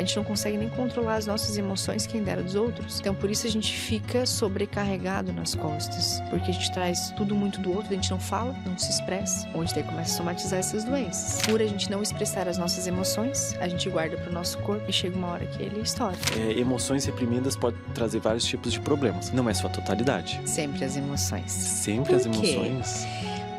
gente não consegue nem controlar as nossas emoções, quem dera dos outros. Então por isso a gente fica sobrecarregado nas costas, porque a gente traz tudo muito do outro, a gente não fala, não se expressa, onde daí começa a somatizar essas doenças. Por a gente não expressar as nossas emoções, a gente guarda pro nosso corpo e chega uma hora que ele estoura. Emoções reprimidas podem trazer vários tipos de problemas. Não é sua totalidade. Sempre as emoções. Sempre as Por quê? emoções.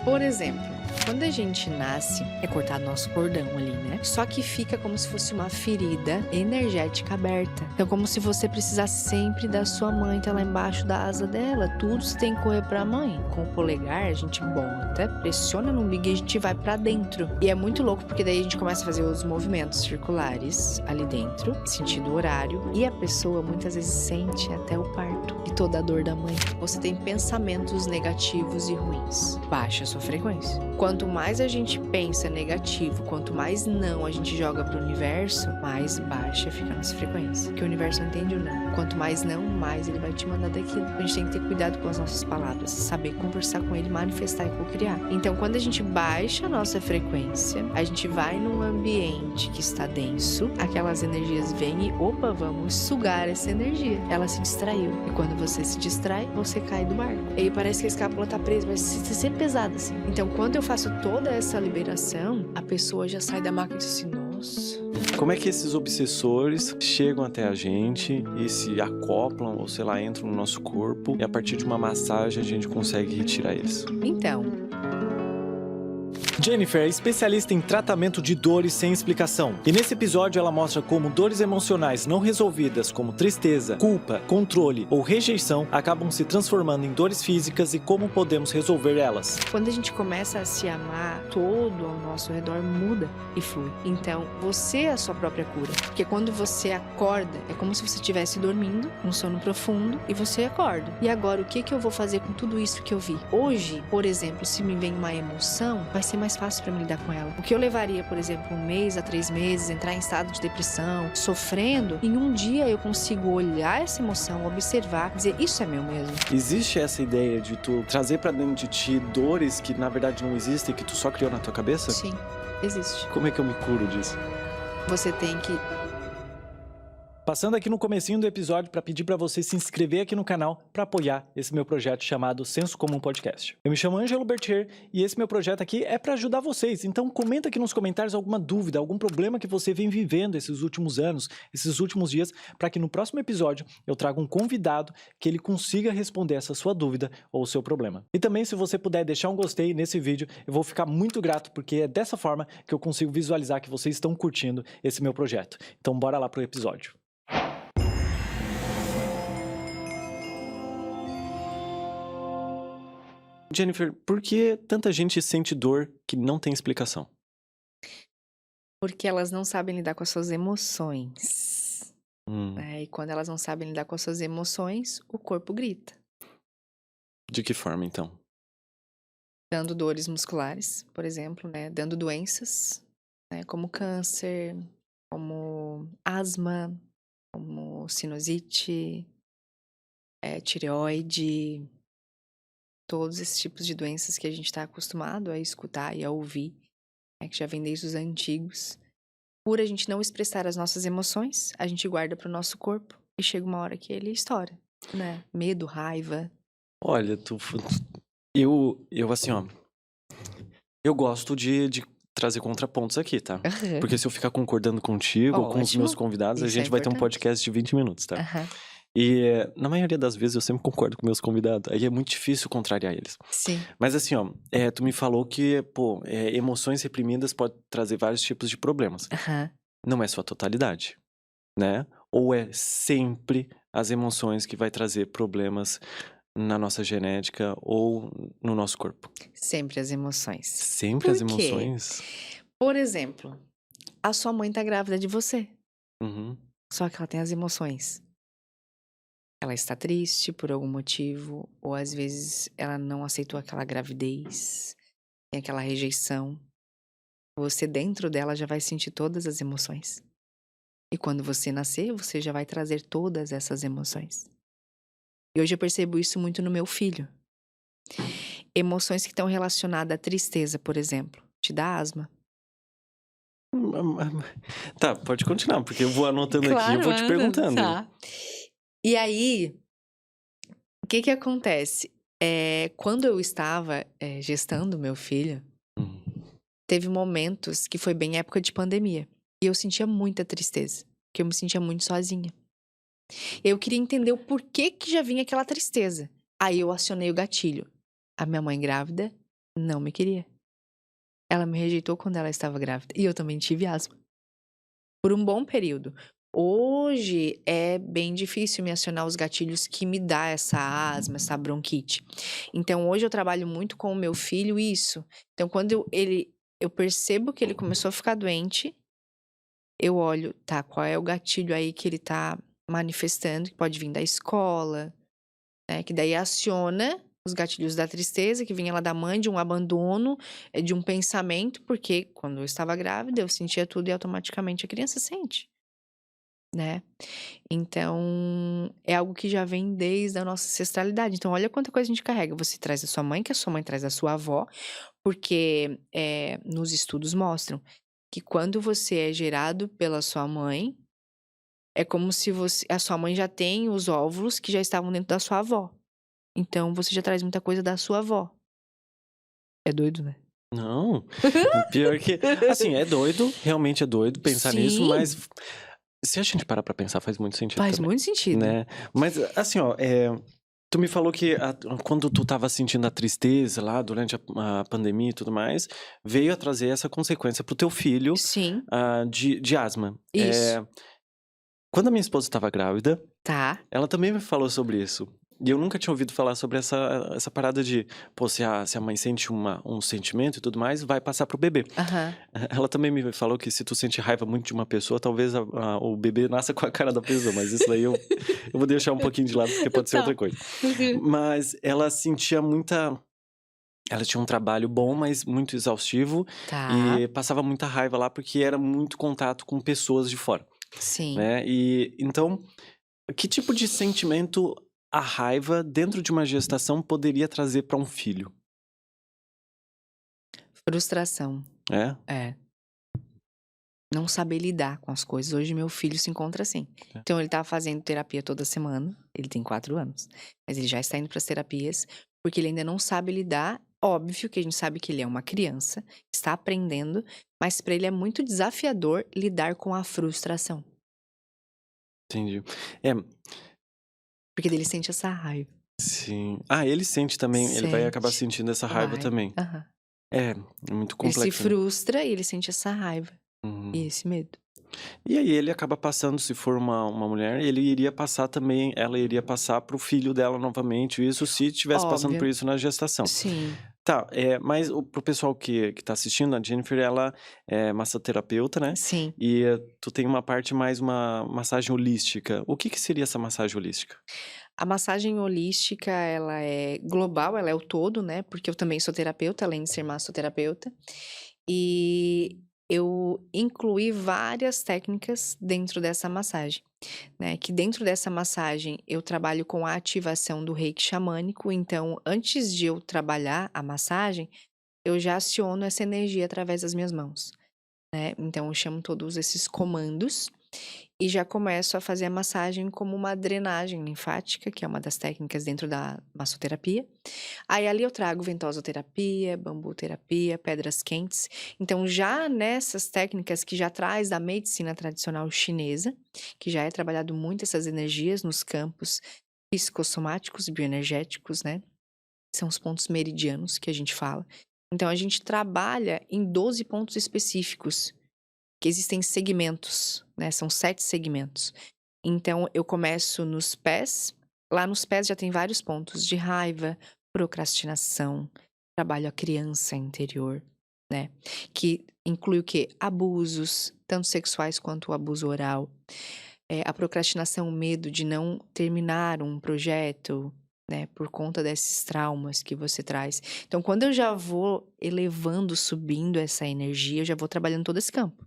Por exemplo, quando a gente nasce, é cortado nosso cordão ali, né? Só que fica como se fosse uma ferida energética aberta. Então, como se você precisasse sempre da sua mãe, tá lá embaixo da asa dela. Tudo você tem que correr pra mãe. Com o polegar, a gente bota, pressiona no umbigo e a gente vai pra dentro. E é muito louco, porque daí a gente começa a fazer os movimentos circulares ali dentro, sentido horário. E a pessoa, muitas vezes, sente até o parto e toda a dor da mãe. Você tem pensamentos negativos e ruins. Baixa a sua frequência. Quanto mais a gente pensa negativo, quanto mais não a gente joga pro universo, mais baixa fica a nossa frequência. Porque o universo não entende o não. Quanto mais não, mais ele vai te mandar daquilo. A gente tem que ter cuidado com as nossas palavras, saber conversar com ele, manifestar e co-criar. Então, quando a gente baixa a nossa frequência, a gente vai num ambiente que está denso, aquelas energias vêm e, opa, vamos sugar essa energia. Ela se distraiu. E quando você se distrai, você cai do barco. E aí parece que a escápula tá presa, mas ser sempre pesada assim. Então, quando eu faço toda essa liberação, a pessoa já sai da máquina e diz assim, nossa. Como é que esses obsessores chegam até a gente e se acoplam, ou sei lá, entram no nosso corpo e a partir de uma massagem a gente consegue retirar eles? Então, Jennifer é especialista em tratamento de dores sem explicação. E nesse episódio ela mostra como dores emocionais não resolvidas, como tristeza, culpa, controle ou rejeição, acabam se transformando em dores físicas e como podemos resolver elas. quando a gente começa a se amar, todo ao nosso redor muda e flui. Então, você é a sua própria cura. Porque quando você acorda, é como se você estivesse dormindo, um sono profundo, e você acorda. E agora, o que eu vou fazer com tudo isso que eu vi? Hoje, por exemplo, se me vem uma emoção, vai ser mais fácil para me lidar com ela. O que eu levaria, por exemplo, 1 mês a 3 meses, entrar em estado de depressão, sofrendo, em um dia eu consigo olhar essa emoção, observar, dizer, isso é meu mesmo. Existe essa ideia de tu trazer pra dentro de ti dores que na verdade não existem, que tu só criou na tua cabeça? Sim, existe. Como é que eu me curo disso? Você tem que Passando aqui no comecinho do episódio para pedir para você se inscrever aqui no canal para apoiar esse meu projeto chamado Senso Comum Podcast. Eu me chamo Ângelo Bertier e esse meu projeto aqui é para ajudar vocês. Então comenta aqui nos comentários alguma dúvida, algum problema que você vem vivendo esses últimos anos, esses últimos dias, para que no próximo episódio eu traga um convidado que ele consiga responder essa sua dúvida ou o seu problema. E também se você puder deixar um gostei nesse vídeo, eu vou ficar muito grato porque é dessa forma que eu consigo visualizar que vocês estão curtindo esse meu projeto. Então bora lá pro episódio. Jennifer, por que tanta gente sente dor que não tem explicação? Porque elas não sabem lidar com as suas emoções, Hum, né? E quando elas não sabem lidar com as suas emoções, o corpo grita. de que forma, então? Dando dores musculares, por exemplo, né? Dando doenças, né? Como câncer, como asma, como sinusite, tireoide, todos esses tipos de doenças que a gente está acostumado a escutar e a ouvir, né? Que já vem desde os antigos. Por a gente não expressar as nossas emoções, a gente guarda pro nosso corpo e chega uma hora que ele estoura, né? Medo, raiva. Olha, eu assim, ó, eu gosto de trazer contrapontos aqui, tá? Aham. Porque se eu ficar concordando contigo ou com os meus Ótimo. convidados, a Isso é gente vai ter um importante. podcast de 20 minutos, tá? Aham. E na maioria das vezes eu sempre concordo com meus convidados, aí é muito difícil contrariar eles. Sim. Mas assim, ó, tu me falou que, pô, emoções reprimidas podem trazer vários tipos de problemas. Aham. Não é sua totalidade, né? Ou é sempre as emoções que vai trazer problemas na nossa genética ou no nosso corpo? Sempre as emoções. Sempre as Por quê? emoções? Por exemplo, a sua mãe tá grávida de você, Uhum. só que ela tem as emoções. Ela está triste por algum motivo, ou às vezes ela não aceitou aquela gravidez, tem aquela rejeição. Você dentro dela já vai sentir todas as emoções. E quando você nascer, você já vai trazer todas essas emoções. E hoje eu percebo isso muito no meu filho. Emoções que estão relacionadas à tristeza, por exemplo, te dá asma. Tá, pode continuar, porque eu vou anotando aqui e Claro, vou te perguntando. tá. E aí, o que que acontece? Quando eu estava, gestando meu filho, Hum. teve momentos que foi bem época de pandemia, e eu sentia muita tristeza, porque eu me sentia muito sozinha. Eu queria entender o porquê que já vinha aquela tristeza. Aí eu acionei o gatilho. A minha mãe grávida não me queria. Ela me rejeitou quando ela estava grávida, e eu também tive asma, por um bom período. Hoje é bem difícil me acionar os gatilhos que me dá essa asma, essa bronquite. Então hoje eu trabalho muito com o meu filho isso. Então quando eu percebo que ele começou a ficar doente, eu olho, tá, qual é o gatilho aí que ele tá manifestando, que pode vir da escola, né, que daí aciona os gatilhos da tristeza, que vinha lá da mãe, de um abandono, de um pensamento, porque quando eu estava grávida eu sentia tudo e automaticamente a criança sente, né. Então, é algo que já vem desde a nossa ancestralidade. Então olha quanta coisa a gente carrega. Você traz da sua mãe, que a sua mãe traz da sua avó, porque, nos estudos mostram que quando você é gerado pela sua mãe, é como se a sua mãe já tem os óvulos que já estavam dentro da sua avó. Então você já traz muita coisa da sua avó. É doido, né? Não, pior que assim, é doido, realmente é doido pensar nisso, Sim, mas se a gente parar pra pensar, faz muito sentido faz também, muito sentido. né. Mas, assim, ó, tu me falou que quando tu estava sentindo a tristeza lá durante a pandemia e tudo mais, veio a trazer essa consequência para o teu filho, Sim, de asma. isso. Quando a minha esposa estava grávida, Tá. ela também me falou sobre isso. E eu nunca tinha ouvido falar sobre essa parada de, pô, se a mãe sente um sentimento e tudo mais, vai passar pro bebê. Aham. Ela também me falou que se tu sente raiva muito de uma pessoa, talvez o bebê nasça com a cara da pessoa, mas isso daí eu vou deixar um pouquinho de lado, porque pode ser outra Tá. coisa. Mas ela sentia muita. Ela tinha um trabalho bom, mas muito exaustivo, Tá. e passava muita raiva lá, porque era muito contato com pessoas de fora, Sim. né? E então, que tipo de sentimento a raiva dentro de uma gestação poderia trazer para um filho? Frustração. É? É. Não saber lidar com as coisas. Hoje meu filho se encontra assim. É. Então ele tá fazendo terapia toda semana. Ele tem 4 anos. Mas ele já está indo para as terapias, porque ele ainda não sabe lidar. Óbvio que a gente sabe que ele é uma criança, está aprendendo, mas para ele é muito desafiador lidar com a frustração. Entendi. É, Porque daí ele sente essa raiva. sim. Ah, ele sente também, ele vai acabar Sente. sentindo essa raiva Vai. também. Aham. É muito Ele se complexo, né? frustra e ele sente essa raiva e Uhum. esse medo. E aí ele acaba passando, se for uma mulher, ele iria passar também, ela iria passar pro filho dela novamente, isso se tivesse passando por Óbvio. isso na gestação. Sim. Tá, mas pro pessoal que tá assistindo, a Jennifer, ela é massoterapeuta, né? Sim. E tu tem uma parte mais uma massagem holística. O que seria essa massagem holística? A massagem holística, ela é global, ela é o todo, né, porque eu também sou terapeuta, além de ser massoterapeuta. E eu incluí várias técnicas dentro dessa massagem, né, que dentro dessa massagem eu trabalho com a ativação do reiki xamânico, então antes de eu trabalhar a massagem, eu já aciono essa energia através das minhas mãos, né. Então eu chamo todos esses comandos e já começo a fazer a massagem como uma drenagem linfática, que é uma das técnicas dentro da massoterapia. Aí ali eu trago ventosoterapia, bambuterapia, pedras quentes. Então já nessas técnicas que já traz da medicina tradicional chinesa, que já é trabalhado muito essas energias nos campos psicossomáticos e bioenergéticos, né? São os pontos meridianos que a gente fala. Então a gente trabalha em 12 pontos específicos que existem segmentos, né, são 7 segmentos. Então eu começo nos pés, lá nos pés já tem vários pontos de raiva, procrastinação, trabalho a criança interior, né, que inclui o quê? Abusos, tanto sexuais quanto o abuso oral, a procrastinação, o medo de não terminar um projeto, né, por conta desses traumas que você traz. Então quando eu já vou elevando, subindo essa energia, eu já vou trabalhando todo esse campo.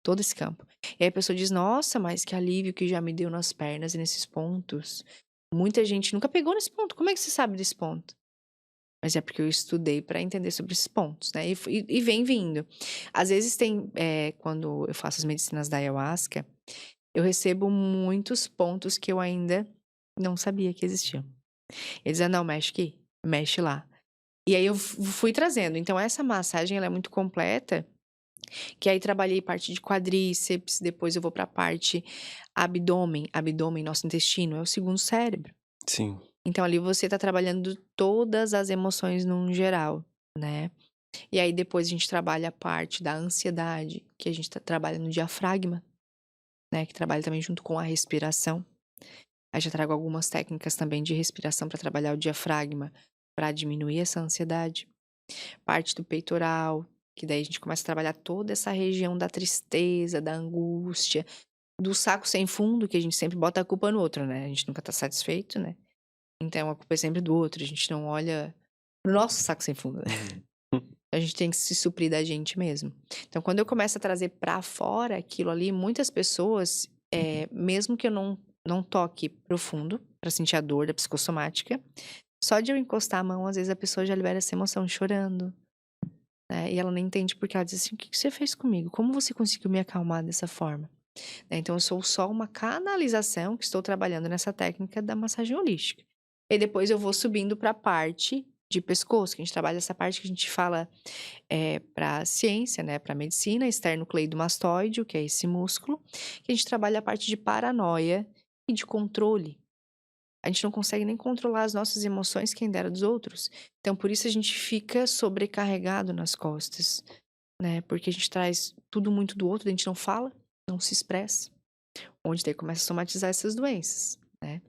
Todo esse campo. E aí a pessoa diz: "Nossa, mas que alívio que já me deu nas pernas e nesses pontos". Muita gente nunca pegou nesse ponto. Como é que você sabe desse ponto? Mas é porque eu estudei para entender sobre esses pontos, né? E vem vindo. Às vezes quando eu faço as medicinas da ayahuasca, eu recebo muitos pontos que eu ainda não sabia que existiam. Eles dizem, não, mexe aqui, mexe lá. E aí eu fui trazendo. Então essa massagem, ela é muito completa, que aí trabalhei parte de quadríceps, depois eu vou pra parte abdômen. Abdômen, nosso intestino, é o segundo cérebro. Sim. Então ali você tá trabalhando todas as emoções num geral, né? E aí depois a gente trabalha a parte da ansiedade, que a gente trabalha no diafragma, né? Que trabalha também junto com a respiração. Aí já trago algumas técnicas também de respiração para trabalhar o diafragma, para diminuir essa ansiedade. Parte do peitoral, que daí a gente começa a trabalhar toda essa região da tristeza, da angústia, do saco sem fundo, que a gente sempre bota a culpa no outro, né? A gente nunca tá satisfeito, né? Então a culpa é sempre do outro, a gente não olha pro nosso saco sem fundo, né? A gente tem que se suprir da gente mesmo. Então, quando eu começo a trazer pra fora aquilo ali, muitas pessoas, mesmo que eu não toque profundo pra sentir a dor da psicossomática, só de eu encostar a mão, às vezes a pessoa já libera essa emoção chorando, né? E ela nem entende porque ela diz assim: o que você fez comigo? Como você conseguiu me acalmar dessa forma? Né? Então, eu sou só uma canalização que estou trabalhando nessa técnica da massagem holística. E depois eu vou subindo pra parte de pescoço, que a gente trabalha essa parte que a gente fala para ciência, né, para medicina, esternocleidomastoide, que é esse músculo, que a gente trabalha a parte de paranoia e de controle. A gente não consegue nem controlar as nossas emoções, quem dera dos outros. Então, por isso a gente fica sobrecarregado nas costas, né, porque a gente traz tudo muito do outro, a gente não fala, não se expressa, onde daí começa a somatizar essas doenças, né.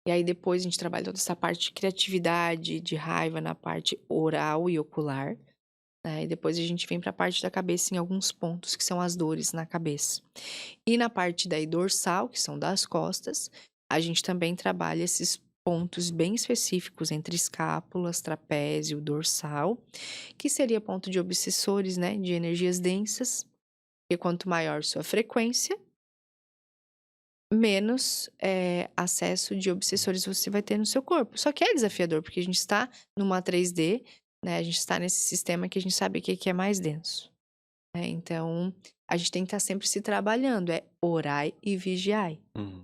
E aí depois a gente trabalha toda essa parte de criatividade, de raiva na parte oral e ocular, né? E depois a gente vem para a parte da cabeça em alguns pontos, que são as dores na cabeça. E na parte daí dorsal, que são das costas, a gente também trabalha esses pontos bem específicos entre escápulas, trapézio, dorsal, que seria ponto de obsessores, né? De energias densas. E quanto maior sua frequência, menos acesso de obsessores você vai ter no seu corpo. Só que é desafiador, porque a gente está numa 3D, né? A gente está nesse sistema que a gente sabe que é mais denso, né? Então, a gente tem que estar sempre se trabalhando, orai e vigiai.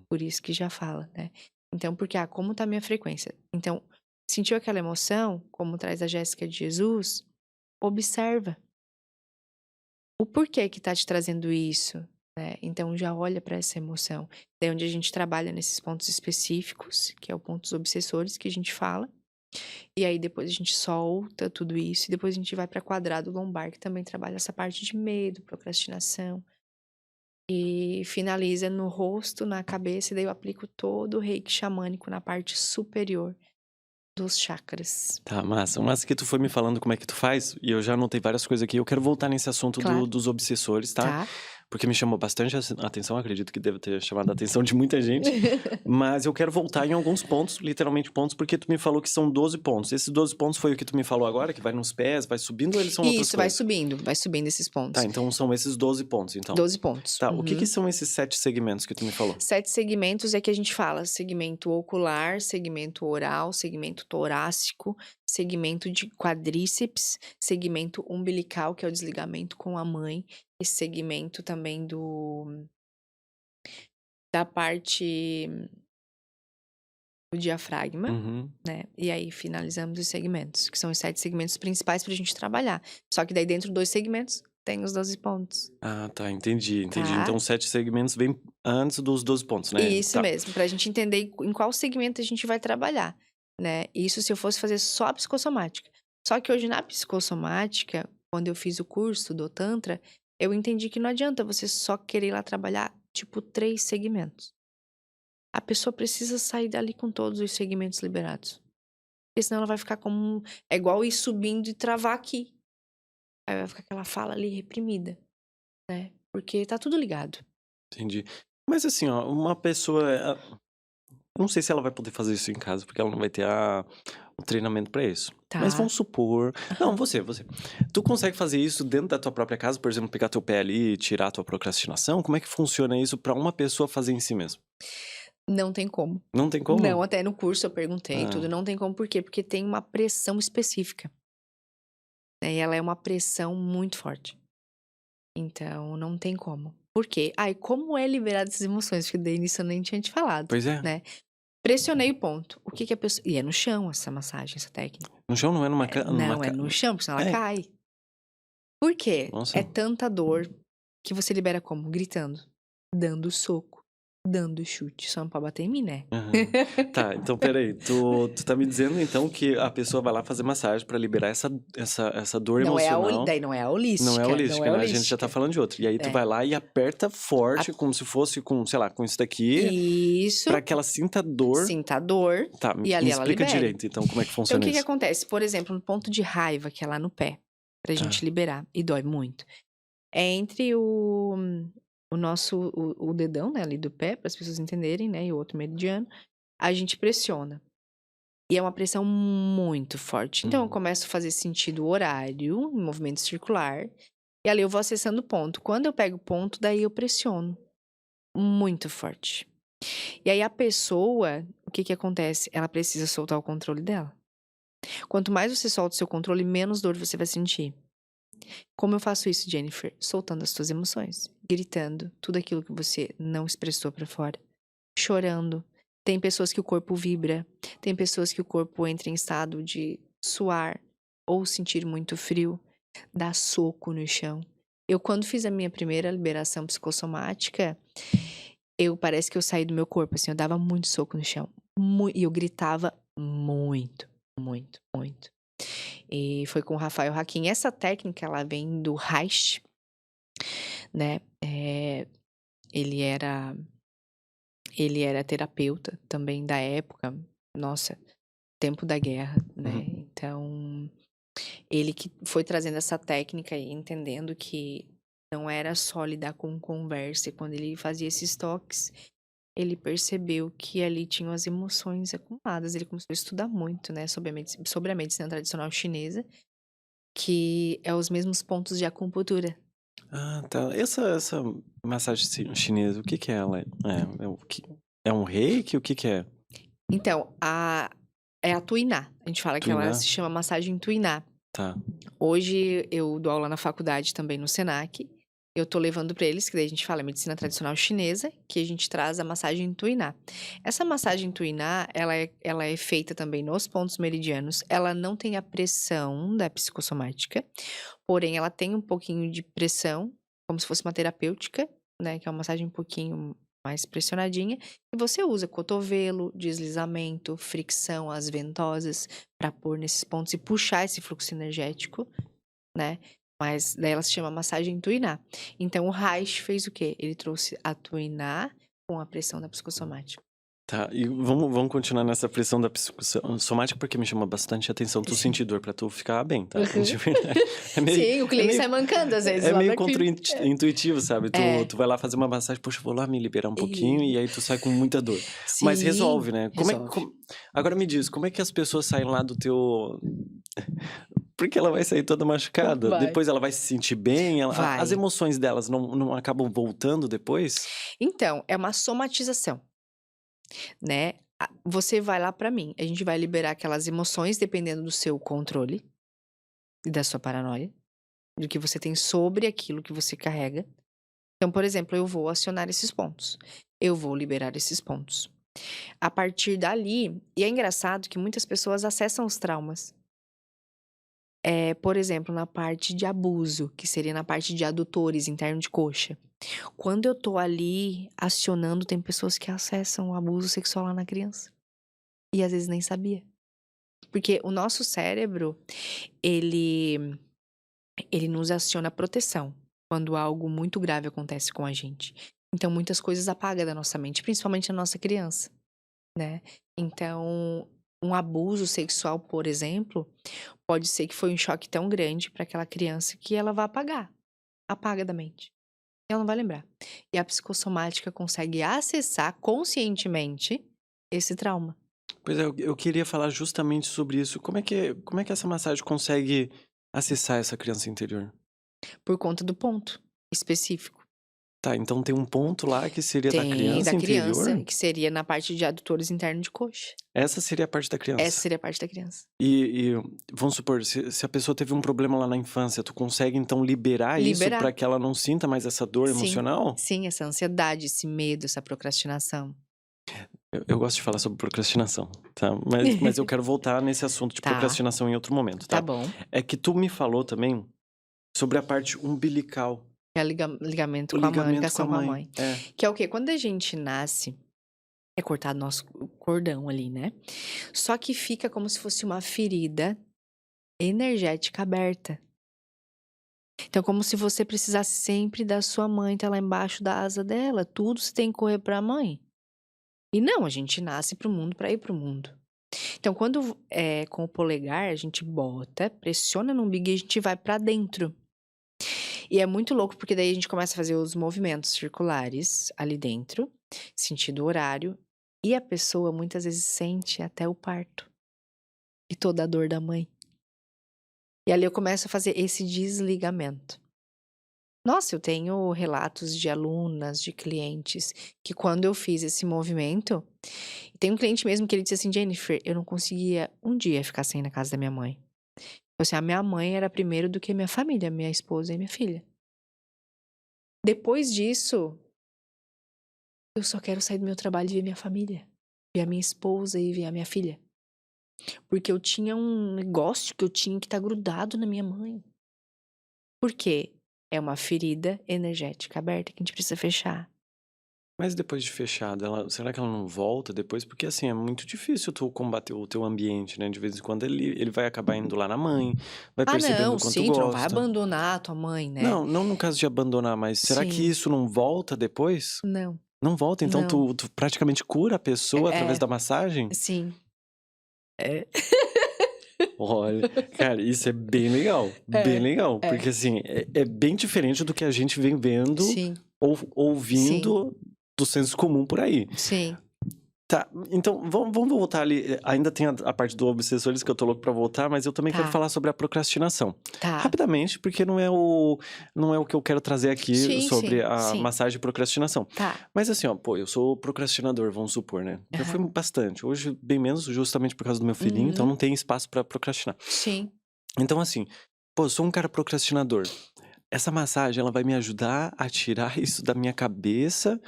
Por isso que já fala, né? Então, porque, como tá a minha frequência? Então, sentiu aquela emoção, como traz a Jéssica de Jesus, observa. O porquê que tá te trazendo isso, né? Então, já olha para essa emoção. É onde a gente trabalha nesses pontos específicos, que é o pontos obsessores que a gente fala. E aí, depois a gente solta tudo isso. E depois a gente vai para quadrado lombar, que também trabalha essa parte de medo, procrastinação. E finaliza no rosto, na cabeça. E daí eu aplico todo o reiki xamânico na parte superior dos chakras. Tá, massa. Mas que tu foi me falando como é que tu faz, e eu já anotei várias coisas aqui. Eu quero voltar nesse assunto Claro. dos obsessores, tá? Tá? Porque me chamou bastante a atenção, acredito que deve ter chamado a atenção de muita gente. Mas eu quero voltar em alguns pontos, literalmente pontos, porque tu me falou que são 12 pontos. Esses 12 pontos foi o que tu me falou agora, que vai nos pés, vai subindo, ou eles são outras Isso, coisas? vai subindo esses pontos. Tá, então são esses 12 pontos, então. 12 pontos. Tá, o que Uhum. são esses 7 segmentos que tu me falou? 7 segmentos é que a gente fala: segmento ocular, segmento oral, segmento torácico, segmento de quadríceps, segmento umbilical, que é o desligamento com a mãe, esse segmento também da parte do diafragma, Uhum. né? E aí finalizamos os segmentos, que são os 7 segmentos principais pra gente trabalhar. Só que daí dentro dos segmentos tem os 12 pontos. Ah, tá, entendi. Tá? Então, os 7 segmentos vêm antes dos 12 pontos, né? Isso Tá. mesmo, pra gente entender em qual segmento a gente vai trabalhar, né? Isso se eu fosse fazer só a psicossomática. Só que hoje na psicossomática, quando eu fiz o curso do Tantra, eu entendi que não adianta você só querer ir lá trabalhar, tipo, 3 segmentos. A pessoa precisa sair dali com todos os segmentos liberados. Porque senão ela vai ficar como... É igual ir subindo e travar aqui. Aí vai ficar aquela fala ali reprimida, né? Porque tá tudo ligado. Entendi. Mas assim, ó, uma pessoa. Eu não sei se ela vai poder fazer isso em casa, porque ela não vai ter o treinamento pra isso. Mas Tá. vamos supor. Não, você. Tu consegue fazer isso dentro da tua própria casa, por exemplo, pegar teu pé ali e tirar a tua procrastinação? Como é que funciona isso pra uma pessoa fazer em si mesmo? Não tem como. Não tem como? Não, até no curso eu perguntei Ah. tudo, não tem como. Por quê? Porque tem uma pressão específica, né, e ela é uma pressão muito forte. Então, não tem como. Por quê? E como é liberar dessas emoções? Porque daí nisso eu nem tinha te falado, Pois é. né. Pressionei o ponto. O que que a pessoa e é no chão essa massagem, essa técnica. No chão não é numa Não, é no chão, porque senão ela É. cai. Por quê? Nossa. É tanta dor que você libera como? Gritando, dando soco, dando chute. Só não pode bater em mim, né? Aham. Tá, então peraí. Tu tá me dizendo então que a pessoa vai lá fazer massagem pra liberar essa dor Não é emocional. daí não é a holística. Não é holística, né? A gente já tá falando de outra. E aí tu É. vai lá e aperta forte, como se fosse com, sei lá, com isso daqui, Isso, pra que ela sinta dor. sinta a dor. Tá, E ali me ela explica libera. direito então como é que Então, funciona o que que isso. acontece? Por exemplo, no ponto de raiva, que é lá no pé, pra gente liberar, e dói muito. É entre o nosso, o dedão, né, ali do pé, para as pessoas entenderem, né, e o outro meridiano, a gente pressiona. E é uma pressão muito forte. Então, eu começo a fazer sentido horário, em movimento circular, e ali eu vou acessando o ponto. Quando eu pego o ponto, daí eu pressiono. Muito forte. E aí a pessoa, o que que acontece? Ela precisa soltar o controle dela. Quanto mais você solta o seu controle, menos dor você vai sentir. Como eu faço isso, Jennifer? Soltando as suas emoções, gritando tudo aquilo que você não expressou pra fora, chorando. Tem pessoas que o corpo vibra, tem pessoas que o corpo entra em estado de suar ou sentir muito frio, dá soco no chão. Eu, quando fiz a minha primeira liberação psicossomática, parece que eu saí do meu corpo, assim, eu dava muito soco no chão. E eu gritava muito, muito, muito. E foi com o Rafael Hakim. Essa técnica, ela vem do Reich, né? Ele era terapeuta também da época, nossa, tempo da guerra, né? Então, ele que foi trazendo essa técnica e entendendo que não era só lidar com conversa. E quando ele fazia esses toques, ele percebeu que ali tinham as emoções acumuladas. Ele começou a estudar muito, né, sobre a medicina tradicional chinesa, que é os mesmos pontos de acupuntura. Ah, tá. Essa massagem chinesa, o que que é ela? É um reiki? O que que é? Então, é a Tuiná. A gente fala que ela Tuiná? se chama massagem Tuiná. Tá. Hoje eu dou aula na faculdade também no Senac. Eu tô levando pra eles, que daí a gente fala medicina tradicional chinesa, que a gente traz a massagem Tuiná. Essa massagem Tuiná, ela é feita também nos pontos meridianos. Ela não tem a pressão da psicossomática, porém ela tem um pouquinho de pressão, como se fosse uma terapêutica, né? Que é uma massagem um pouquinho mais pressionadinha. E você usa cotovelo, deslizamento, fricção, as ventosas, pra pôr nesses pontos e puxar esse fluxo energético, né? Mas daí ela se chama massagem Tuiná. Então o Reich fez o quê? Ele trouxe a Tuiná com a pressão da psicossomática. Tá, e vamos continuar nessa pressão da psicossomática, porque me chama bastante atenção tu sentir dor pra tu ficar bem, tá? De verdade. Sim, o cliente sai mancando às vezes. É lá meio da clínica. contra-intuitivo, sabe? É. Tu vai lá fazer uma massagem, poxa, vou lá me liberar um pouquinho, e aí tu sai com muita dor. Mas Sim, resolve, né? resolve. Agora me diz, como é que as pessoas saem lá do teu... Porque ela vai sair toda machucada. Vai. Depois ela vai se sentir bem. Vai. As emoções delas não acabam voltando depois? Então, é uma somatização, né? Você vai lá pra mim, a gente vai liberar aquelas emoções dependendo do seu controle e da sua paranoia, do que você tem sobre aquilo que você carrega. Então, por exemplo, eu vou acionar esses pontos. Eu vou liberar esses pontos. A partir dali, e é engraçado que muitas pessoas acessam os traumas. Por exemplo, na parte de abuso, que seria na parte de adutores, interno de coxa. Quando eu tô ali acionando, tem pessoas que acessam o abuso sexual lá na criança. E às vezes nem sabia. Porque o nosso cérebro, ele nos aciona proteção quando algo muito grave acontece com a gente. Então, muitas coisas apaga da nossa mente, principalmente a nossa criança, né? Então, um abuso sexual, por exemplo, pode ser que foi um choque tão grande para aquela criança que ela vai apaga da mente. Ela não vai lembrar. E a psicossomática consegue acessar conscientemente esse trauma. Pois é, eu queria falar justamente sobre isso. Como é que essa massagem consegue acessar essa criança interior? Por conta do ponto específico. Tá, então tem um ponto lá que seria da Tem criança da criança, interior? que seria na parte de adutores internos de coxa. Essa seria a parte da Essa criança. seria a parte da criança. E vamos supor, se a pessoa teve um problema lá na infância, tu consegue então liberar isso Liberar. pra que ela não sinta mais essa dor Sim, emocional? sim, essa ansiedade, esse medo, essa procrastinação. Eu gosto de falar sobre procrastinação, tá? Mas eu quero voltar nesse assunto de Tá. procrastinação em outro momento, Tá tá? bom. É que tu me falou também sobre a parte umbilical, É ligamento o com a mãe, ligamento com a ligação com a mãe. mãe. É. Que é o quê? Quando a gente nasce, é cortado nosso cordão ali, né? Só que fica como se fosse uma ferida energética aberta. Então, como se você precisasse sempre da sua mãe, tá lá embaixo da asa dela. Tudo você tem que correr pra mãe. E não, a gente nasce pro mundo pra ir pro mundo. Então, quando é com o polegar, a gente bota, pressiona no umbigo e a gente vai pra dentro. E é muito louco, porque daí a gente começa a fazer os movimentos circulares ali dentro, sentido horário, e a pessoa muitas vezes sente até o parto e toda a dor da mãe. E ali eu começo a fazer esse desligamento. Nossa, eu tenho relatos de alunas, de clientes, que quando eu fiz esse movimento, tem um cliente mesmo que ele disse assim, Jennifer, eu não conseguia um dia ficar sem ir na casa da minha mãe. Assim, a minha mãe era primeiro do que minha família, minha esposa e minha filha. Depois disso, eu só quero sair do meu trabalho e ver minha família, ver a minha esposa e ver a minha filha. Porque eu tinha um negócio que eu tinha que estar grudado na minha mãe. Por quê? É uma ferida energética aberta que a gente precisa fechar. Mas depois de fechada, será que ela não volta depois? Porque assim, é muito difícil tu combater o teu ambiente, né? De vez em quando ele vai acabar indo lá na mãe, vai percebendo não, o quanto sim, tu não vai gosta. abandonar a tua mãe, né? Não no caso de abandonar, mas será que Sim. isso não volta depois? Não. Não volta? Então Não. tu praticamente cura a pessoa através da massagem? Sim. É. Olha, cara, isso é bem legal. Bem legal. Porque assim, é bem diferente do que a gente vem vendo Sim. ou ouvindo do senso comum por aí. Sim. Tá, então vamos voltar ali. Ainda tem a parte do obsessores que eu tô louco pra voltar, mas eu também quero Tá. falar sobre a procrastinação. Tá. Rapidamente, porque não é o que eu quero trazer aqui Sim, sobre sim, a sim. massagem de procrastinação. Tá. Mas assim, ó, pô, eu sou procrastinador, vamos supor, né? Já fui bastante. Hoje, bem menos, justamente por causa do meu filhinho, então não tem espaço pra procrastinar. Sim. Então, assim, pô, eu sou um cara procrastinador. Essa massagem, ela vai me ajudar a tirar isso da minha cabeça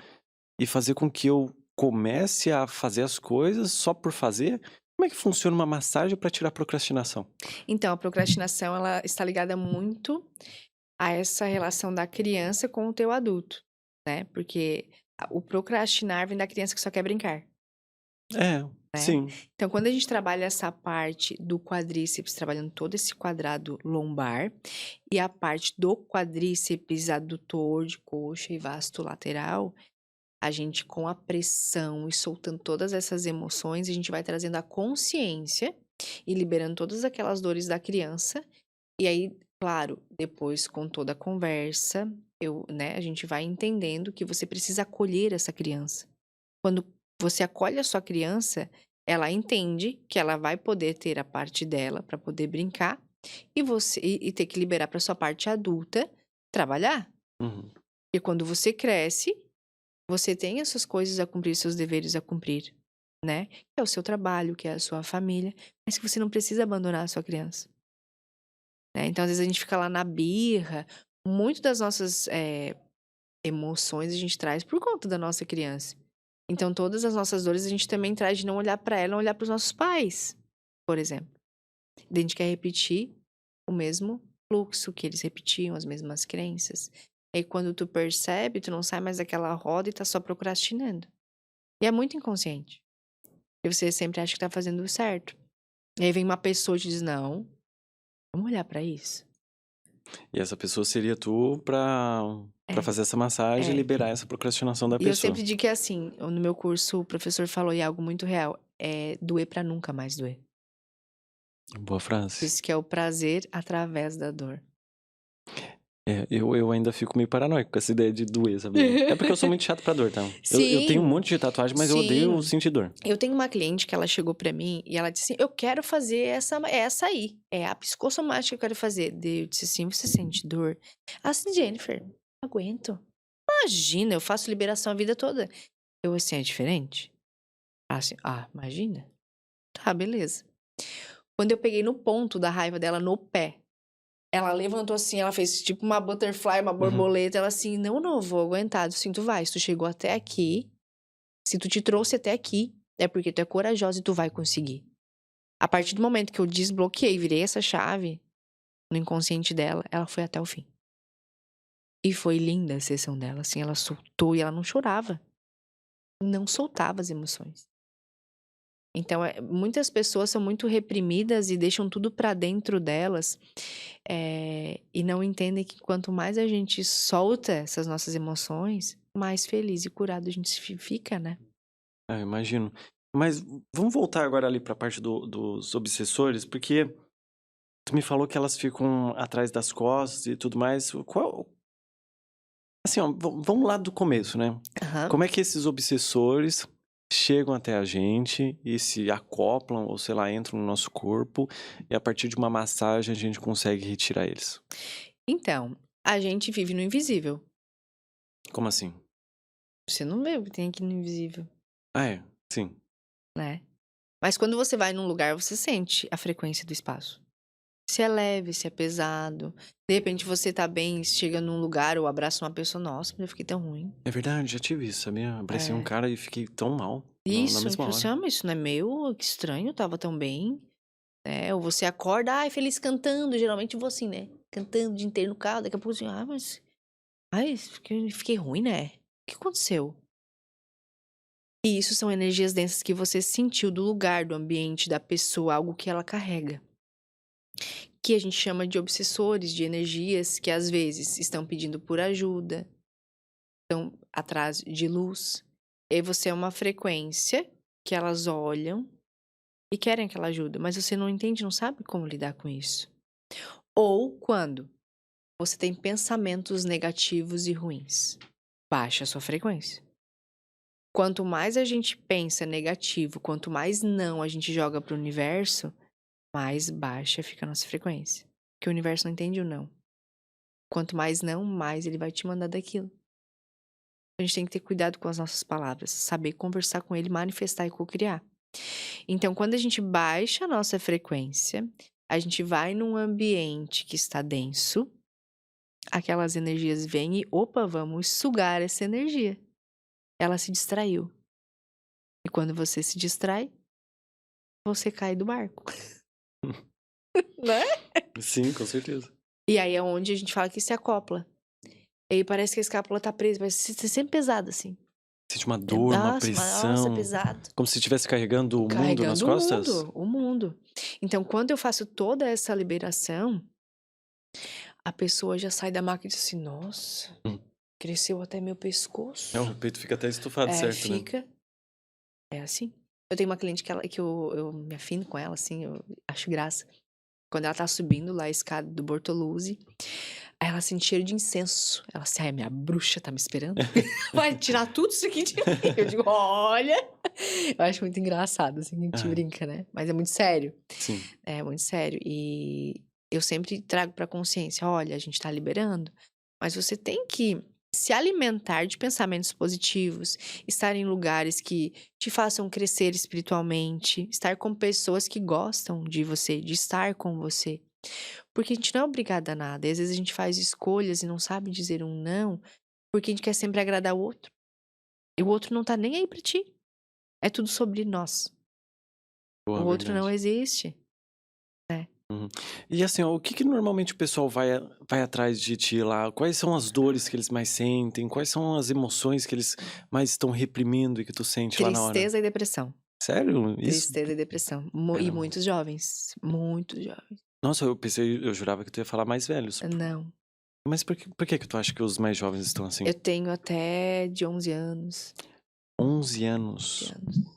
e fazer com que eu comece a fazer as coisas só por fazer? Como é que funciona uma massagem pra tirar a procrastinação? Então, a procrastinação, ela está ligada muito a essa relação da criança com o teu adulto, né? Porque o procrastinar vem da criança que só quer brincar. É, sim. Então, quando a gente trabalha essa parte do quadríceps, trabalhando todo esse quadrado lombar, e a parte do quadríceps adutor de coxa e vasto lateral, a gente, com a pressão e soltando todas essas emoções, a gente vai trazendo a consciência e liberando todas aquelas dores da criança. E aí, claro, depois com toda a conversa, a gente vai entendendo que você precisa acolher essa criança. Quando você acolhe a sua criança, ela entende que ela vai poder ter a parte dela para poder brincar e ter que liberar para sua parte adulta trabalhar. Uhum. E quando você cresce, você tem as suas coisas a cumprir, seus deveres a cumprir, né? Que é o seu trabalho, que é a sua família, mas que você não precisa abandonar a sua criança. Né? Então, às vezes a gente fica lá na birra. Muito das nossas emoções a gente traz por conta da nossa criança. Então, todas as nossas dores a gente também traz de não olhar para ela, não olhar para os nossos pais, por exemplo. A gente quer repetir o mesmo fluxo que eles repetiam, as mesmas crenças. E aí, quando tu percebe, tu não sai mais daquela roda e tá só procrastinando. E é muito inconsciente. E você sempre acha que tá fazendo certo. E aí vem uma pessoa e te diz, não, vamos olhar pra isso. E essa pessoa seria tu pra fazer essa massagem e liberar essa procrastinação da E eu pessoa. sempre digo que é assim, no meu curso o professor falou, e é algo muito real, é doer pra nunca mais doer. Boa frase. Isso que é o prazer através da dor. Eu ainda fico meio paranoico com essa ideia de doer, sabe? É porque eu sou muito chato pra dor, tá? Eu tenho um monte de tatuagem, mas eu odeio sentir dor. Eu tenho uma cliente que ela chegou pra mim e ela disse assim, eu quero fazer essa aí. É a psicossomática que eu quero fazer. Daí eu disse assim, você sente dor? Ela disse, Jennifer, não aguento. Imagina, eu faço liberação a vida toda. Eu, assim, é diferente? Assim, imagina. Tá, beleza. Quando eu peguei no ponto da raiva dela, no pé, ela levantou assim, ela fez tipo uma butterfly, uma Uhum. borboleta. Ela assim, não, eu vou aguentar. Eu assim, tu vai, se tu chegou até aqui, se tu te trouxe até aqui, é porque tu é corajosa e tu vai conseguir. A partir do momento que eu desbloqueei, virei essa chave no inconsciente dela, ela foi até o fim. E foi linda a sessão dela, assim, ela soltou e ela não chorava. Não soltava as emoções. Então, muitas pessoas são muito reprimidas e deixam tudo pra dentro delas, e não entendem que quanto mais a gente solta essas nossas emoções, mais feliz e curado a gente fica, né? Eu imagino. Mas vamos voltar agora ali pra parte dos obsessores, porque tu me falou que elas ficam atrás das costas e tudo mais. Assim, ó, vamos lá do começo, né? Aham. Como é que esses obsessores chegam até a gente e se acoplam, ou sei lá, entram no nosso corpo, e a partir de uma massagem a gente consegue retirar eles? Então, a gente vive no invisível. Como assim? Você não vê o que tem aqui no invisível, Ah, é? Sim. né? Mas quando você vai num lugar, você sente a frequência do espaço. Se é leve, se é pesado. De repente você tá bem, chega num lugar ou abraça uma pessoa, nossa, mas eu fiquei tão ruim. É verdade, já tive isso, sabia? Abracei um É. cara e fiquei tão mal na Isso, mesma tipo assim, hora. mas isso não é meu, que estranho, eu tava tão bem. Ou você acorda, feliz cantando, geralmente eu vou assim, né? Cantando o dia inteiro no carro, daqui a pouco assim, mas. Ai, fiquei ruim, né? O que aconteceu? E isso são energias densas que você sentiu do lugar, do ambiente, da pessoa, algo que ela carrega. Que a gente chama de obsessores, de energias que às vezes estão pedindo por ajuda, estão atrás de luz. E aí você é uma frequência que elas olham e querem aquela ajuda, mas você não entende, não sabe como lidar com isso. Ou quando você tem pensamentos negativos e ruins, baixa a sua frequência. Quanto mais a gente pensa negativo, quanto mais não a gente joga pro universo, mais baixa fica a nossa frequência. Porque o universo não entende o não. Quanto mais não, mais ele vai te mandar daquilo. A gente tem que ter cuidado com as nossas palavras, saber conversar com ele, manifestar e co-criar. Então, quando a gente baixa a nossa frequência, a gente vai num ambiente que está denso, aquelas energias vêm e, opa, vamos sugar essa energia. Ela se distraiu. E quando você se distrai, você cai do barco. Né? Sim, com certeza. E aí é onde a gente fala que se acopla. E aí parece que a escápula tá presa, parece ser sempre pesada, assim. Sente uma dor, uma Nossa, pressão, pesado. como se estivesse carregando o mundo nas Carregando costas? o mundo. Então, quando eu faço toda essa liberação, a pessoa já sai da maca e diz assim: nossa, Hum. cresceu até meu pescoço. O peito fica até estufado, certo, né? Fica. É assim. Eu tenho uma cliente que eu me afino com ela, assim, eu acho graça. Quando ela tá subindo lá a escada do Bortoluzzi, aí ela sente cheiro de incenso. Ela assim, minha bruxa tá me esperando. Vai tirar tudo isso aqui de mim. Eu digo, olha. Eu acho muito engraçado, assim, a gente brinca, né? Mas é muito sério. Sim. É muito sério. E eu sempre trago pra consciência, olha, a gente tá liberando, mas você tem que se alimentar de pensamentos positivos, estar em lugares que te façam crescer espiritualmente, estar com pessoas que gostam de você, de estar com você. Porque a gente não é obrigada a nada. E às vezes a gente faz escolhas e não sabe dizer um não, porque a gente quer sempre agradar o outro. E o outro não tá nem aí pra ti. É tudo sobre nós. Boa, O outro não verdade. existe. Uhum. E assim, ó, o que normalmente o pessoal vai atrás de ti lá? Quais são as dores que eles mais sentem? Quais são as emoções que eles mais estão reprimindo e que tu sente lá na hora? Tristeza e depressão. Sério? Isso? Tristeza e depressão. E Caramba. muitos jovens. Muitos jovens. Nossa, eu jurava que tu ia falar mais velhos. Não. Mas por que tu acha que os mais jovens estão assim? Eu tenho até de 11 anos. 11 anos. 11 anos.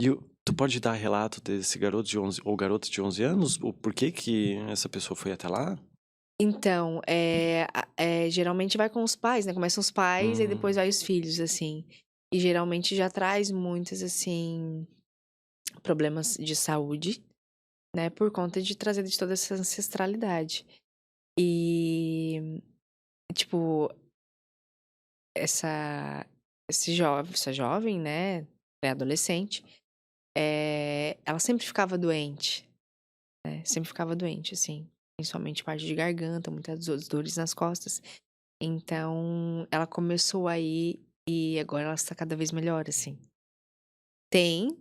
E tu pode dar relato desse garoto de 11 ou garota de 11 anos? O porquê que essa pessoa foi até lá? Então, geralmente vai com os pais, né? Começam os pais e depois vai os filhos, assim. E geralmente já traz muitos, assim, problemas de saúde, né? Por conta de trazer de toda essa ancestralidade. E, tipo, essa, essa jovem, né, pré-adolescente, ela sempre ficava doente, né? Sempre ficava doente, assim. Principalmente parte de garganta, muitas dores nas costas. Então, ela começou aí e agora ela está cada vez melhor, assim. Tem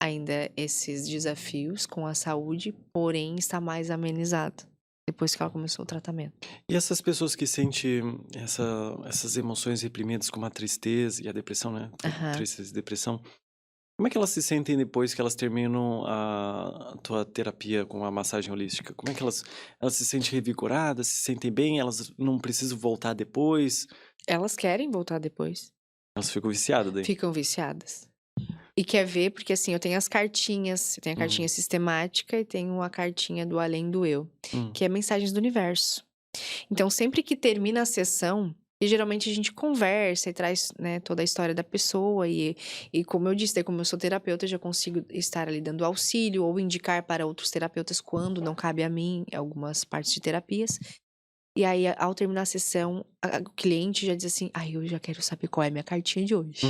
ainda esses desafios com a saúde, porém está mais amenizado depois que ela começou o tratamento. E essas pessoas que sentem essas emoções reprimidas, como a tristeza e a depressão, né? Aham. Tristeza e depressão. Como é que elas se sentem depois que elas terminam a tua terapia com a massagem holística? Como é que elas se sentem revigoradas, se sentem bem, elas não precisam voltar depois? Elas querem voltar depois. Elas ficam viciadas daí? Ficam viciadas. E quer ver, porque assim, eu tenho as cartinhas. Eu tenho a cartinha sistemática e tenho a cartinha do Além do Eu, que é mensagens do universo. Então, sempre que termina a sessão, e geralmente a gente conversa e traz, né, toda a história da pessoa. E como eu disse, daí como eu sou terapeuta, eu já consigo estar ali dando auxílio ou indicar para outros terapeutas quando não cabe a mim algumas partes de terapias. E aí, ao terminar a sessão, o cliente já diz assim: ai, eu já quero saber qual é a minha cartinha de hoje.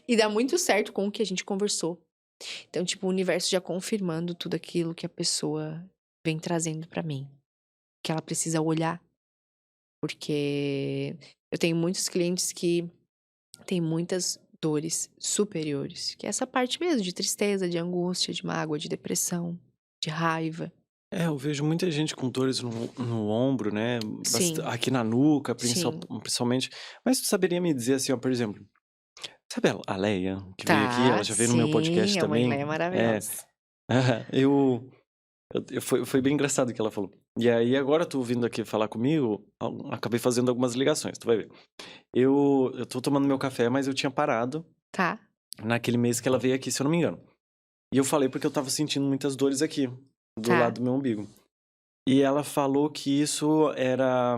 E dá muito certo com o que a gente conversou. Então, tipo, o universo já confirmando tudo aquilo que a pessoa vem trazendo pra mim. Que ela precisa olhar. Porque eu tenho muitos clientes que têm muitas dores superiores. Que é essa parte mesmo de tristeza, de angústia, de mágoa, de depressão, de raiva. Eu vejo muita gente com dores no ombro, né? Sim. Aqui na nuca, Sim. principalmente. Mas tu saberia me dizer assim, ó, por exemplo, sabe a Leia, que veio aqui? Ela já veio no meu podcast Sim, a mãe também. Leia é maravilhosa. Foi bem engraçado o que ela falou. E aí, agora tu vindo aqui falar comigo, acabei fazendo algumas ligações, tu vai ver. Eu tô tomando meu café, mas eu tinha parado Tá. naquele mês que ela veio aqui, se eu não me engano. E eu falei porque eu tava sentindo muitas dores aqui, do Tá. lado do meu umbigo. E ela falou que isso era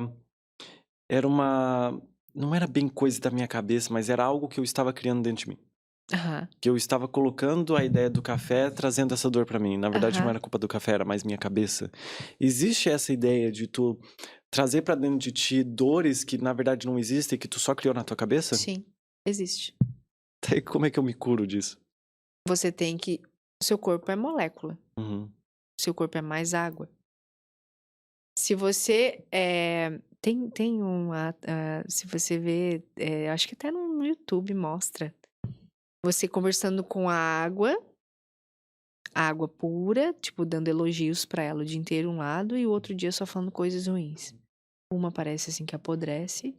uma... Não era bem coisa da minha cabeça, mas era algo que eu estava criando dentro de mim. Aham. Que eu estava colocando a ideia do café, trazendo essa dor pra mim. Na verdade, não Aham. era culpa do café, era mais minha cabeça. Existe essa ideia de tu trazer pra dentro de ti dores que, na verdade, não existem, que tu só criou na tua cabeça? Sim, existe. Daí, como é que eu me curo disso? Você tem que. O seu corpo é molécula. Uhum. O seu corpo é mais água. Se você. Tem uma. Se você vê. Acho que até no YouTube mostra. Você conversando com a água pura, tipo, dando elogios pra ela o dia inteiro, um lado, e o outro dia só falando coisas ruins. Uma parece assim que apodrece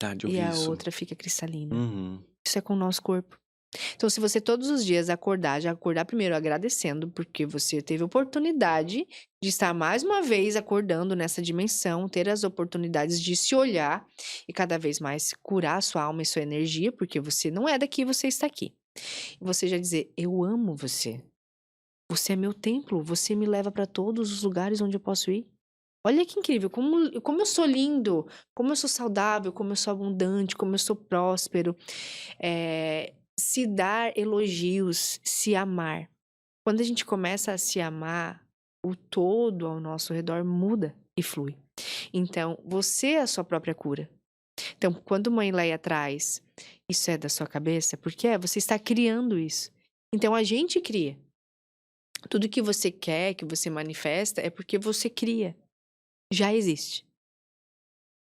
Tá, de e ouvir a isso. outra fica cristalina. Uhum. Isso é com o nosso corpo. Então, se você todos os dias acordar, já acordar primeiro agradecendo, porque você teve oportunidade de estar mais uma vez acordando nessa dimensão, ter as oportunidades de se olhar e cada vez mais curar a sua alma e sua energia, porque você não é daqui, você está aqui. E você já dizer: eu amo você. Você é meu templo, você me leva para todos os lugares onde eu posso ir. Olha que incrível, como eu sou lindo, como eu sou saudável, como eu sou abundante, como eu sou próspero. Se dar elogios, se amar. Quando a gente começa a se amar, o todo ao nosso redor muda e flui. Então, você é a sua própria cura. Então, quando Mãe Leia traz, isso é da sua cabeça, porque você está criando isso. Então, a gente cria. Tudo que você quer, que você manifesta, é porque você cria. Já existe.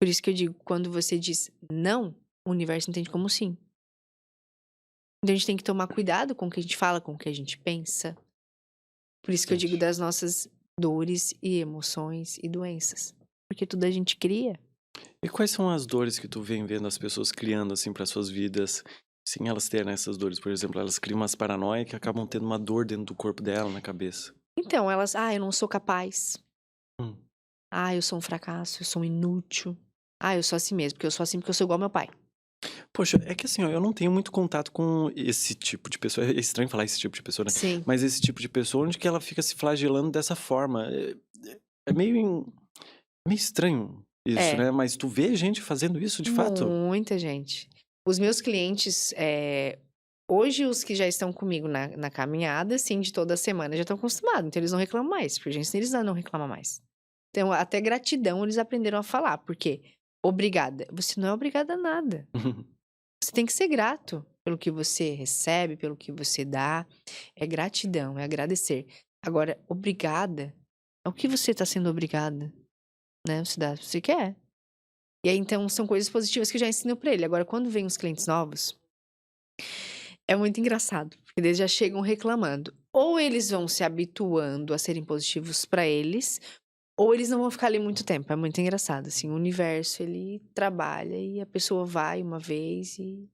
Por isso que eu digo, quando você diz não, o universo entende como sim. Então a gente tem que tomar cuidado com o que a gente fala, com o que a gente pensa. Por isso que eu digo das nossas dores e emoções e doenças. Porque tudo a gente cria. E quais são as dores que tu vem vendo as pessoas criando, assim, para suas vidas, sem elas terem essas dores? Por exemplo, elas criam umas paranoias que acabam tendo uma dor dentro do corpo dela, na cabeça. Então, elas, eu não sou capaz. Hum. Eu sou um fracasso, eu sou um inútil. Eu sou assim mesmo, porque eu sou assim porque eu sou igual ao meu pai. Poxa, é que assim, ó, eu não tenho muito contato com esse tipo de pessoa. É estranho falar esse tipo de pessoa, né? Sim. Mas esse tipo de pessoa onde que ela fica se flagelando dessa forma. É meio estranho isso, né? Mas tu vê gente fazendo isso de fato? Muita gente. Os meus clientes, hoje os que já estão comigo na caminhada, assim, de toda semana, já estão acostumados. Então eles não reclamam mais, porque gente, eles não reclamam mais. Então até gratidão eles aprenderam a falar, porque obrigada. Você não é obrigada a nada. Você tem que ser grato pelo que você recebe, pelo que você dá. É gratidão, é agradecer. Agora, obrigada, é o que você está sendo obrigada, né? Você dá, você quer. E aí, então, são coisas positivas que eu já ensino pra ele. Agora, quando vem os clientes novos, é muito engraçado, porque eles já chegam reclamando. Ou eles vão se habituando a serem positivos pra eles, ou eles não vão ficar ali muito tempo. É muito engraçado, assim. O universo, ele trabalha e a pessoa vai uma vez e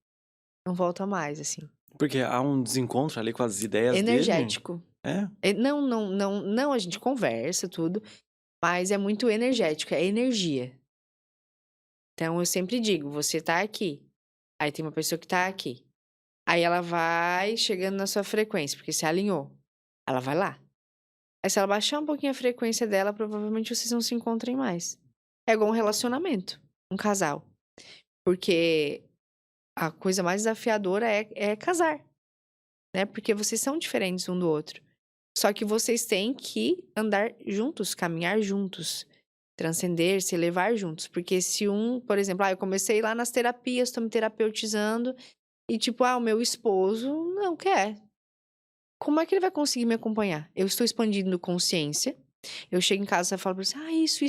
não volta mais, assim. Porque há um desencontro ali com as ideias dele? Energético. É? Não, a gente conversa, tudo, mas é muito energético, é energia. Então, eu sempre digo, você tá aqui, aí tem uma pessoa que tá aqui. Aí ela vai chegando na sua frequência, porque se alinhou. Ela vai lá. Aí se ela baixar um pouquinho a frequência dela, provavelmente vocês não se encontrem mais. É igual um relacionamento, um casal. Porque a coisa mais desafiadora é casar, né? Porque vocês são diferentes um do outro. Só que vocês têm que andar juntos, caminhar juntos, transcender, se elevar juntos. Porque se por exemplo, eu comecei lá nas terapias, tô me terapeutizando, e tipo, o meu esposo não quer. Como é que ele vai conseguir me acompanhar? Eu estou expandindo consciência, eu chego em casa e falo pra você, isso.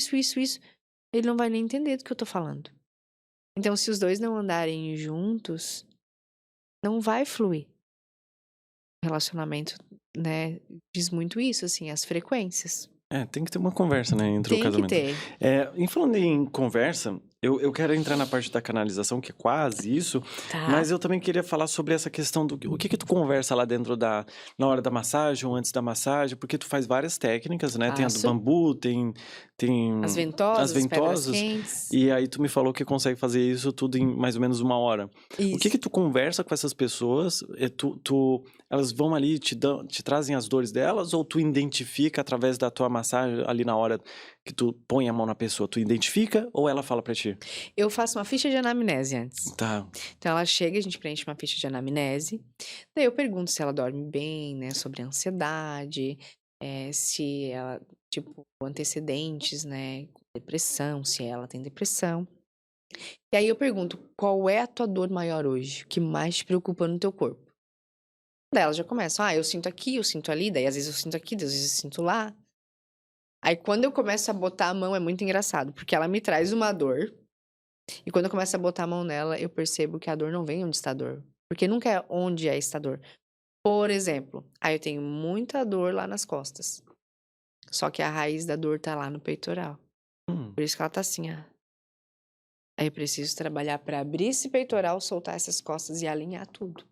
Ele não vai nem entender do que eu tô falando. Então, se os dois não andarem juntos, não vai fluir. O relacionamento, né, diz muito isso, assim, as frequências. É, tem que ter uma conversa, né, entre o Tem que casamento. ter. E falando em conversa, eu quero entrar na parte da canalização, que é quase isso, Tá. mas eu também queria falar sobre essa questão do o que tu conversa lá dentro na hora da massagem ou antes da massagem, porque tu faz várias técnicas, né? Tem a do Faço. bambu, tem As ventosas, as pedras quentes. e aí tu me falou que consegue fazer isso tudo em mais ou menos 1 hora. O que Isso. tu conversa com essas pessoas? Elas vão ali, te trazem as dores delas, ou tu identifica através da tua massagem ali na hora que tu põe a mão na pessoa? Tu identifica ou ela fala pra ti? Eu faço uma ficha de anamnese antes. Tá. Então ela chega, a gente preenche uma ficha de anamnese. Daí eu pergunto se ela dorme bem, né? Sobre ansiedade, se ela, tipo, antecedentes, né? Depressão, se ela tem depressão. E aí eu pergunto, qual é a tua dor maior hoje? O que mais te preocupa no teu corpo? Daí ela já começa, eu sinto aqui, eu sinto ali, daí às vezes eu sinto aqui, daí às vezes eu sinto lá. Aí quando eu começo a botar a mão é muito engraçado, porque ela me traz uma dor. E quando eu começo a botar a mão nela, eu percebo que a dor não vem onde está a dor. Porque nunca é onde está a dor. Por exemplo, eu tenho muita dor lá nas costas. Só que a raiz da dor tá lá no peitoral. Hum, Por isso que ela tá assim, Aí eu preciso trabalhar pra abrir esse peitoral, soltar essas costas e alinhar tudo.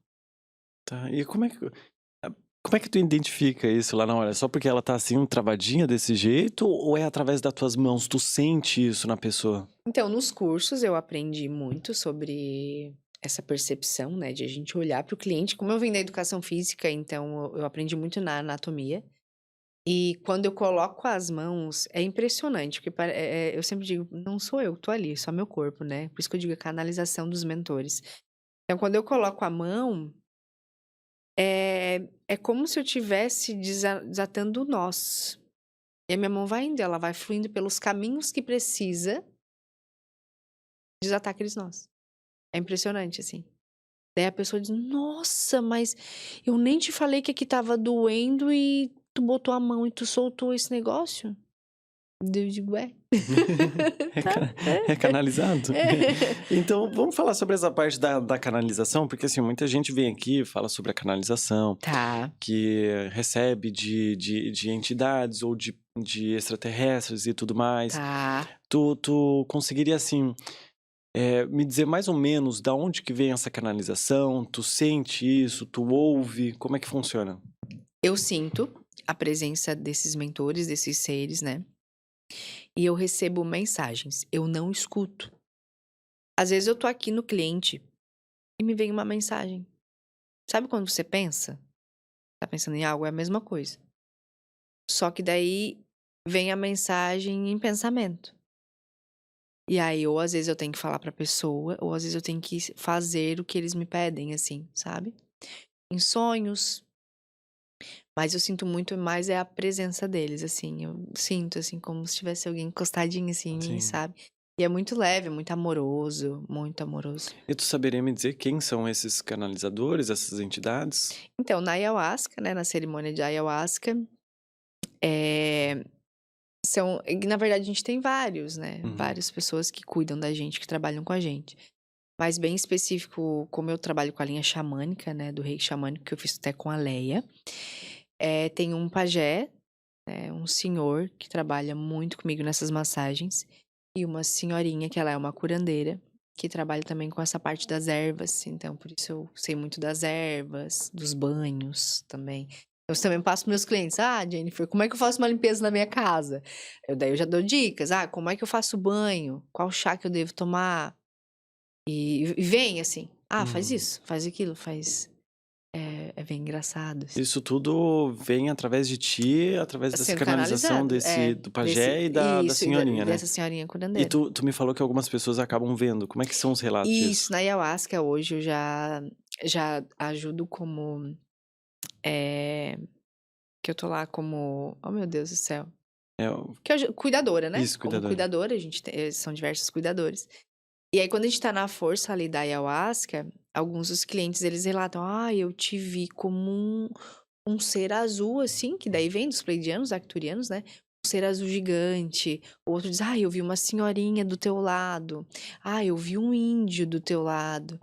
tá. E como é que tu identifica isso lá na hora? Só porque ela tá assim, travadinha desse jeito, ou é através das tuas mãos? Tu sente isso na pessoa? Então, nos cursos eu aprendi muito sobre essa percepção, né, de a gente olhar para o cliente. Como eu vim da educação física, então eu aprendi muito na anatomia. E quando eu coloco as mãos, é impressionante, porque eu sempre digo, não sou eu que tô ali, é só meu corpo, né? Por isso que eu digo a canalização dos mentores. Então, quando eu coloco a mão, é como se eu estivesse desatando nós. E a minha mão vai indo, ela vai fluindo pelos caminhos que precisa desatar aqueles nós. É impressionante, assim. Daí a pessoa diz, nossa, mas eu nem te falei que aqui tava doendo e tu botou a mão e tu soltou esse negócio? Daí eu digo, tá. É canalizado? É. Então, vamos falar sobre essa parte da canalização, porque assim, muita gente vem aqui e fala sobre a canalização, Tá. que recebe de entidades ou de extraterrestres e tudo mais. Tá. Tu conseguiria, assim, me dizer mais ou menos da onde que vem essa canalização? Tu sente isso? Tu ouve? Como é que funciona? Eu sinto a presença desses mentores, desses seres, né? E eu recebo mensagens. Eu não escuto. Às vezes eu tô aqui no cliente e me vem uma mensagem. Sabe quando você pensa? Tá pensando em algo, é a mesma coisa. Só que daí vem a mensagem em pensamento. E aí, ou às vezes eu tenho que falar pra pessoa, ou às vezes eu tenho que fazer o que eles me pedem, assim, sabe? Em sonhos. Mas eu sinto muito mais a presença deles, assim. Eu sinto, assim, como se tivesse alguém encostadinho, assim, em mim, Sim. sabe? E é muito leve, muito amoroso, muito amoroso. E tu saberia me dizer quem são esses canalizadores, essas entidades? Então, na ayahuasca, né, na cerimônia de ayahuasca, eh, na verdade, a gente tem vários, né? Uhum. Várias pessoas que cuidam da gente, que trabalham com a gente. Mas bem específico, como eu trabalho com a linha xamânica, né, do reiki xamânico, que eu fiz até com a Leia, tem um pajé, um senhor que trabalha muito comigo nessas massagens, e uma senhorinha, que ela é uma curandeira, que trabalha também com essa parte das ervas. Então, por isso eu sei muito das ervas, dos banhos também. Eu também passo para meus clientes, Jennifer, como é que eu faço uma limpeza na minha casa? Daí eu já dou dicas, como é que eu faço banho? Qual chá que eu devo tomar? E vem assim, faz Uhum. isso, faz aquilo, faz. É bem engraçado, assim. Isso tudo vem através de ti, através dessa Sendo canalização canalizado, do pajé e da isso, senhorinha, né? dessa senhorinha E curandeira. tu me falou que algumas pessoas acabam vendo. Como é que são os relatos disso? Isso, na ayahuasca hoje eu já ajudo como, que eu tô lá como, oh meu Deus do céu, É, o- cuidadora, né? isso, Como cuidadora. cuidadora, são diversos cuidadores. E aí quando a gente tá na força ali da ayahuasca, alguns dos clientes eles relatam, eu te vi como um ser azul, assim, que daí vem dos pleidianos, arcturianos, né? Um ser azul gigante. O outro diz, eu vi uma senhorinha do teu lado. Eu vi um índio do teu lado.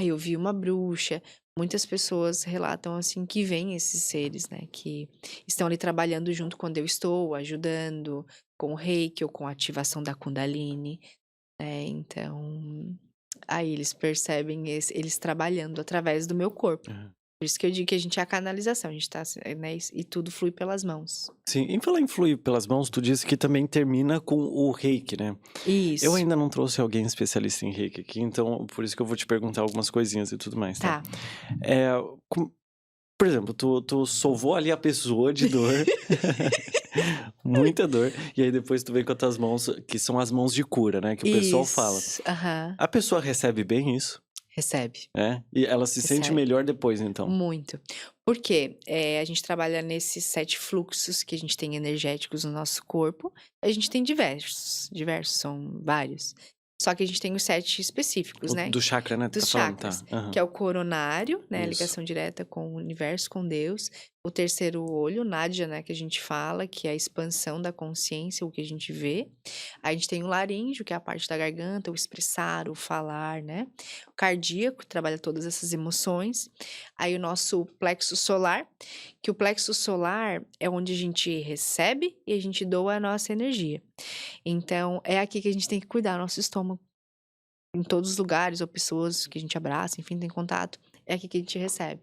Eu vi uma bruxa. Muitas pessoas relatam, assim, que veem esses seres, né? Que estão ali trabalhando junto quando eu estou, ajudando com o reiki ou com a ativação da Kundalini. Então, aí eles percebem eles trabalhando através do meu corpo. Aham. Por isso que eu digo que a gente é a canalização, a gente tá, né, e tudo flui pelas mãos. Sim, em falar em fluir pelas mãos, tu disse que também termina com o reiki, né? Eu Isso, ainda não trouxe alguém especialista em reiki aqui, então por isso que eu vou te perguntar algumas coisinhas e tudo mais, tá? tá. É, por exemplo, tu sovou ali a pessoa de dor, muita dor, e aí depois tu vem com as tuas mãos, que são as mãos de cura, né? Que o pessoal fala. Isso, aham. A pessoa recebe bem isso, Recebe, né? E ela se sente recebe. melhor depois, então. Muito. Porque a gente trabalha nesses 7 fluxos que a gente tem energéticos no nosso corpo. A gente tem diversos, são vários. Só que a gente tem os 7 específicos, né? Do chakra, né? Tu tá Dos falando, chakras, tá? Aham. que é o coronário, né, a Isso. ligação direta com o universo, com Deus. O terceiro olho, Nádia, né, que a gente fala, que é a expansão da consciência, o que a gente vê. Aí a gente tem o laríngeo, que é a parte da garganta, o expressar, o falar, né? O cardíaco, que trabalha todas essas emoções. Aí o nosso plexo solar, que o plexo solar é onde a gente recebe e a gente doa a nossa energia. Então, é aqui que a gente tem que cuidar, nosso estômago em todos os lugares, ou pessoas que a gente abraça, enfim, tem contato, é aqui que a gente recebe.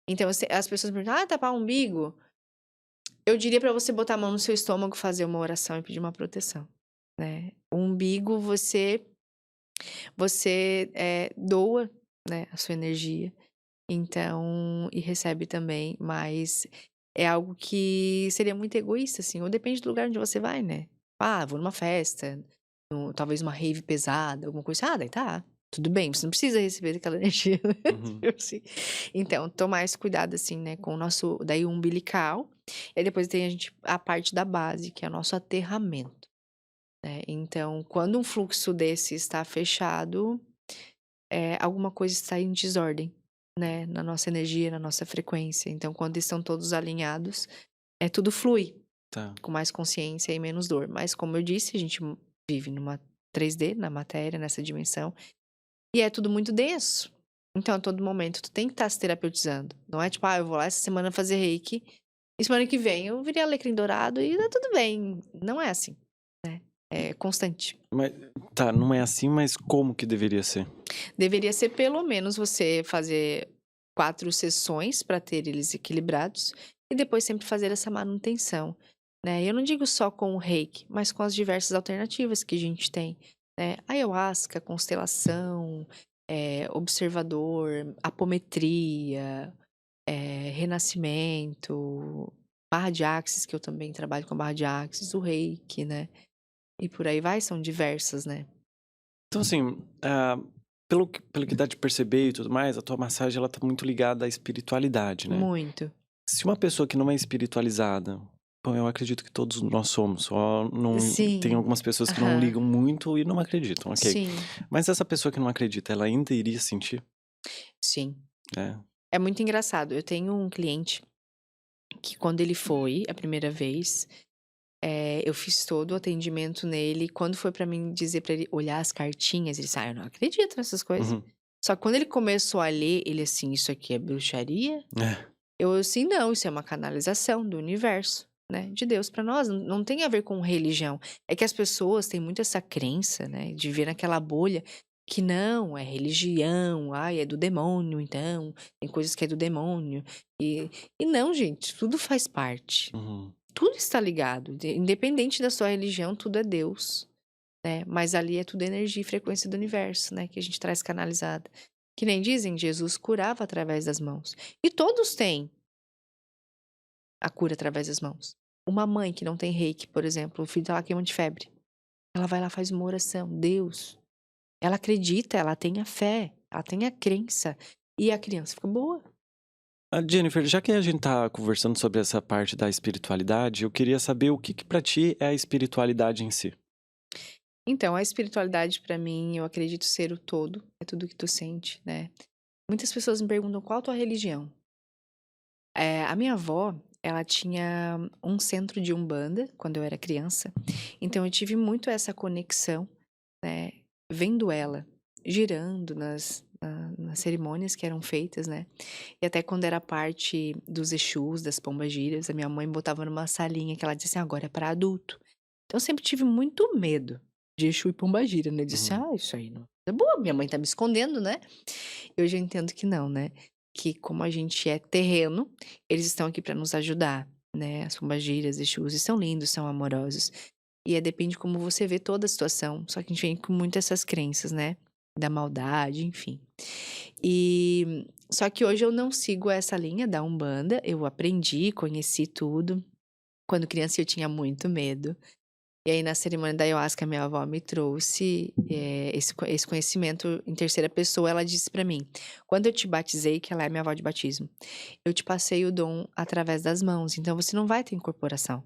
Então, as pessoas me perguntam, tapar o umbigo? Eu diria pra você botar a mão no seu estômago, fazer uma oração e pedir uma proteção, né? O umbigo, você doa, né, a sua energia, então, e recebe também, mas é algo que seria muito egoísta, assim, ou depende do lugar onde você vai, né? Vou numa festa, talvez uma rave pesada, alguma coisa, daí tá, tudo bem, você não precisa receber aquela energia, né? Uhum. Tipo assim. Então, tomar esse cuidado, assim, né, com o nosso, daí o umbilical, e aí depois tem a parte da base, que é o nosso aterramento, né? Então, quando um fluxo desse está fechado, alguma coisa está em desordem, né, na nossa energia, na nossa frequência. Então, quando estão todos alinhados, tudo flui Tá. com mais consciência e menos dor. Mas, como eu disse, a gente vive numa 3D, na matéria, nessa dimensão, e é tudo muito denso. Então, a todo momento, tu tem que estar se terapeutizando. Não é tipo, eu vou lá essa semana fazer reiki, e semana que vem eu virei alecrim dourado e tá tudo bem. Não é assim, né? É constante. Mas, tá, não é assim, mas como que deveria ser? Deveria ser pelo menos você fazer 4 sessões para ter eles equilibrados e depois sempre fazer essa manutenção, né? Eu não digo só com o reiki, mas com as diversas alternativas que a gente tem, né? Ayahuasca, constelação, observador, apometria, renascimento, barra de axis, que eu também trabalho com barra de axis, o reiki, né? E por aí vai, são diversas, né? Então, assim, pelo que dá de perceber e tudo mais, a tua massagem, ela tá muito ligada à espiritualidade, né? Muito. Se uma pessoa que não é espiritualizada Bom, eu acredito que todos nós somos, só não tem Sim. algumas pessoas que não Aham. ligam muito e não acreditam, ok. Sim, Mas essa pessoa que não acredita, ela ainda iria sentir, sim. né? É muito engraçado. Eu tenho um cliente que quando ele foi a primeira vez, eu fiz todo o atendimento nele. Quando foi pra mim dizer pra ele olhar as cartinhas, ele disse: "Ah, eu não acredito nessas coisas". Uhum. Só que quando ele começou a ler, ele assim: "Isso aqui é bruxaria?" É. Eu assim: "Não, isso é uma canalização do universo, né, de Deus pra nós, não tem a ver com religião". É que as pessoas têm muito essa crença, né, de ver naquela bolha que não, é religião, ai, é do demônio então, tem coisas que é do demônio. E e não gente, tudo faz parte, Uhum. tudo está ligado, independente da sua religião, tudo é Deus, né, mas ali é tudo energia e frequência do universo, né, que a gente traz canalizada. Que nem dizem, Jesus curava através das mãos, e todos têm a cura através das mãos. Uma mãe que não tem reiki, por exemplo, o filho tá lá queimando de febre, ela vai lá, faz uma oração, Deus, ela acredita, ela tem a fé, ela tem a crença, e a criança fica boa. Ah, Jennifer, já que a gente tá conversando sobre essa parte da espiritualidade, eu queria saber o que para ti é a espiritualidade em si. Então, a espiritualidade pra mim, eu acredito ser o todo, é tudo que tu sente, né. Muitas pessoas me perguntam: "Qual a tua religião?". A minha avó, ela tinha um centro de umbanda quando eu era criança, então eu tive muito essa conexão, né, vendo ela girando nas cerimônias que eram feitas, né, e até quando era parte dos Exus, das pombagiras, a minha mãe botava numa salinha que ela disse assim: "Agora é para adulto". Então eu sempre tive muito medo de Exu e pombagira, né, eu disse: Uhum. "Ah, isso aí não é boa, minha mãe tá me escondendo, né". Eu já entendo que não, né, que como a gente é terreno, eles estão aqui para nos ajudar, né, as pombagiras, Exus, e são lindos, são amorosos. E depende como você vê toda a situação, só que a gente vem com muito essas crenças, né, da maldade, enfim. Só que hoje eu não sigo essa linha da Umbanda, eu aprendi, conheci tudo. Quando criança eu tinha muito medo. E aí na cerimônia da ayahuasca minha avó me trouxe, esse conhecimento em terceira pessoa, ela disse pra mim: "Quando eu te batizei", que ela é minha avó de batismo, "eu te passei o dom através das mãos, então você não vai ter incorporação,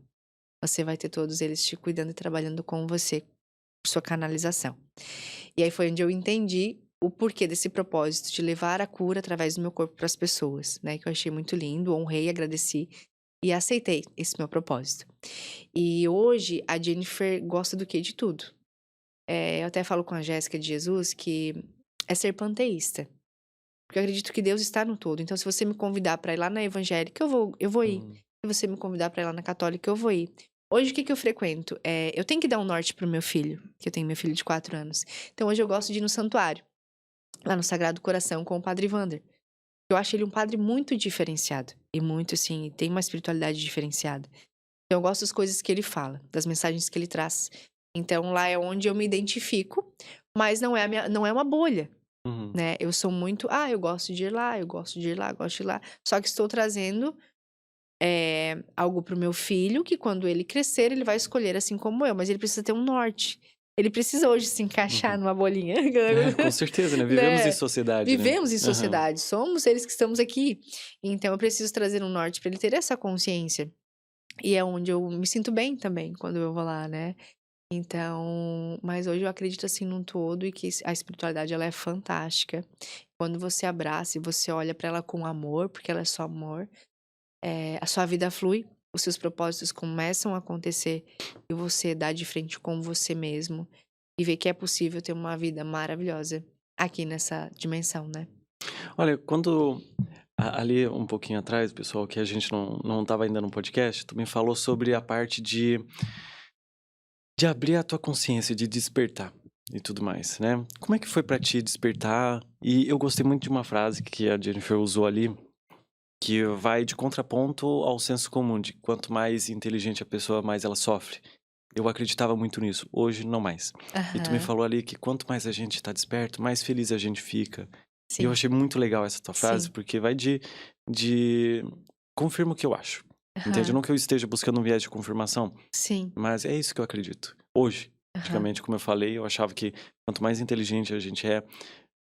você vai ter todos eles te cuidando e trabalhando com você, sua canalização". E aí foi onde eu entendi o porquê desse propósito de levar a cura através do meu corpo para as pessoas, né, que eu achei muito lindo, honrei, agradeci e aceitei esse meu propósito. E hoje a Jennifer gosta do quê? De tudo. Eu até falo com a Jéssica de Jesus que é ser panteísta, porque eu acredito que Deus está no todo, então se você me convidar para ir lá na evangélica, eu vou ir. Uhum. Se você me convidar para ir lá na católica, eu vou ir. Hoje o que que eu frequento? Eu tenho que dar um norte para o meu filho, que eu tenho meu filho de 4 anos. Então hoje eu gosto de ir no santuário, lá no Sagrado Coração com o padre Wander. Eu acho ele um padre muito diferenciado, e muito assim, tem uma espiritualidade diferenciada. Então eu gosto das coisas que ele fala, das mensagens que ele traz. Então lá é onde eu me identifico, mas não é uma bolha, Uhum. né. Eu sou muito: "Ah, eu gosto de ir lá, eu gosto de ir lá, gosto de ir lá", só que estou trazendo, algo para o meu filho que quando ele crescer ele vai escolher assim como eu, mas ele precisa ter um norte. Ele precisa hoje se encaixar Uhum. numa bolinha, É, com certeza, né? Vivemos em né. sociedade, né? Vivemos em Aham. sociedade, somos seres que estamos aqui, então eu preciso trazer um norte para ele ter essa consciência. E é onde eu me sinto bem também, quando eu vou lá, né. Então mas hoje eu acredito, assim, num todo e que a espiritualidade ela é fantástica. Quando você abraça e você olha pra ela com amor, porque ela é só amor, a sua vida flui, os seus propósitos começam a acontecer e você dá de frente com você mesmo e vê que é possível ter uma vida maravilhosa aqui nessa dimensão, né. Olha, quando ali um pouquinho atrás, pessoal, que a gente não estava ainda no podcast, tu me falou sobre a parte de abrir a tua consciência, de despertar e tudo mais, né? Como é que foi pra ti despertar? E eu gostei muito de uma frase que a Jennifer usou ali, que vai de contraponto ao senso comum, de quanto mais inteligente a pessoa, mais ela sofre. Eu acreditava muito nisso, hoje não mais. E tu me Aham. falou ali que quanto mais a gente tá desperto, mais feliz a gente fica. E eu Sim, achei muito legal essa tua frase, sim. porque vai de confirma o que eu acho, entende? Aham. Não que eu esteja buscando um viés de confirmação, Sim. mas é isso que eu acredito. Hoje, Aham. antigamente, como eu falei, eu achava que quanto mais inteligente a gente é,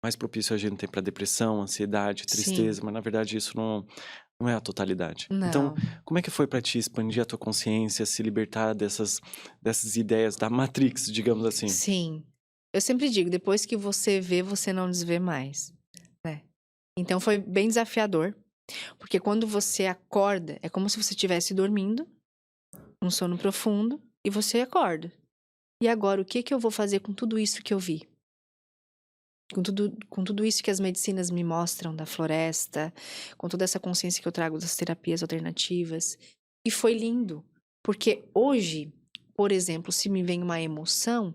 mais propício a gente ter para depressão, ansiedade, tristeza, Sim. mas na verdade isso não é a totalidade. Então, Não. como é que foi para ti expandir a tua consciência, se libertar dessas ideias da Matrix, digamos assim? Sim. Eu sempre digo, depois que você vê, você não desvê mais, né. Então foi bem desafiador, porque quando você acorda, é como se você estivesse dormindo, um sono profundo, e você acorda. E agora, o que que eu vou fazer com tudo isso que eu vi? Com tudo isso que as medicinas me mostram da floresta, com toda essa consciência que eu trago das terapias alternativas. E foi lindo, porque hoje, por exemplo, se me vem uma emoção,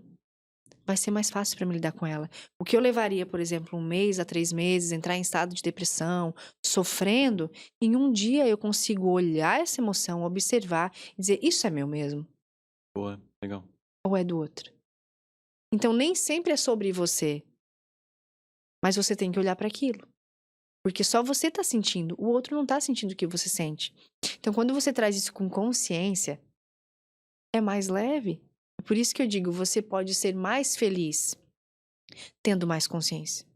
vai ser mais fácil para me lidar com ela. O que eu levaria, por exemplo, 1 mês a 3 meses, entrar em estado de depressão, sofrendo, em um dia eu consigo olhar essa emoção, observar e dizer: "Isso é meu mesmo Boa, legal. ou é do outro?". Então nem sempre é sobre você, mas você tem que olhar para aquilo, porque só você tá sentindo, o outro não tá sentindo o que você sente. Então quando você traz isso com consciência, é mais leve. É por isso que eu digo, você pode ser mais feliz tendo mais consciência.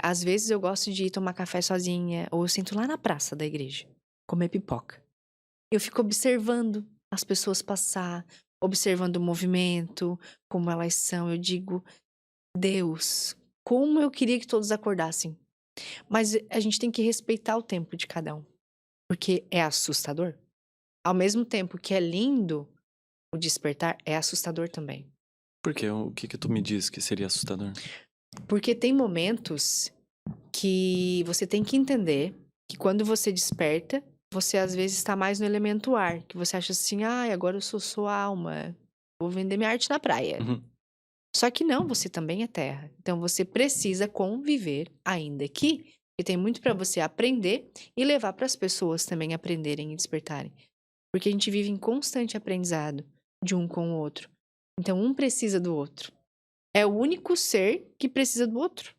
Às vezes eu gosto de ir tomar café sozinha, ou eu sento lá na praça da igreja, comer pipoca. Eu fico observando as pessoas passar, observando o movimento, como elas são. Eu digo: "Deus, como eu queria que todos acordassem". Mas a gente tem que respeitar o tempo de cada um, porque é assustador. Ao mesmo tempo que é lindo o despertar, é assustador também. Porque o que que tu me diz que seria assustador? Porque tem momentos que você tem que entender que quando você desperta, você às vezes está mais no elemento ar, que você acha assim: "Ai, agora eu sou sua alma, vou vender minha arte na praia". Uhum. Só que não, você também é terra. Então você precisa conviver ainda aqui, e tem muito para você aprender e levar para as pessoas também aprenderem e despertarem. Porque a gente vive em constante aprendizado de um com o outro. Então um precisa do outro. É o único ser que precisa do outro.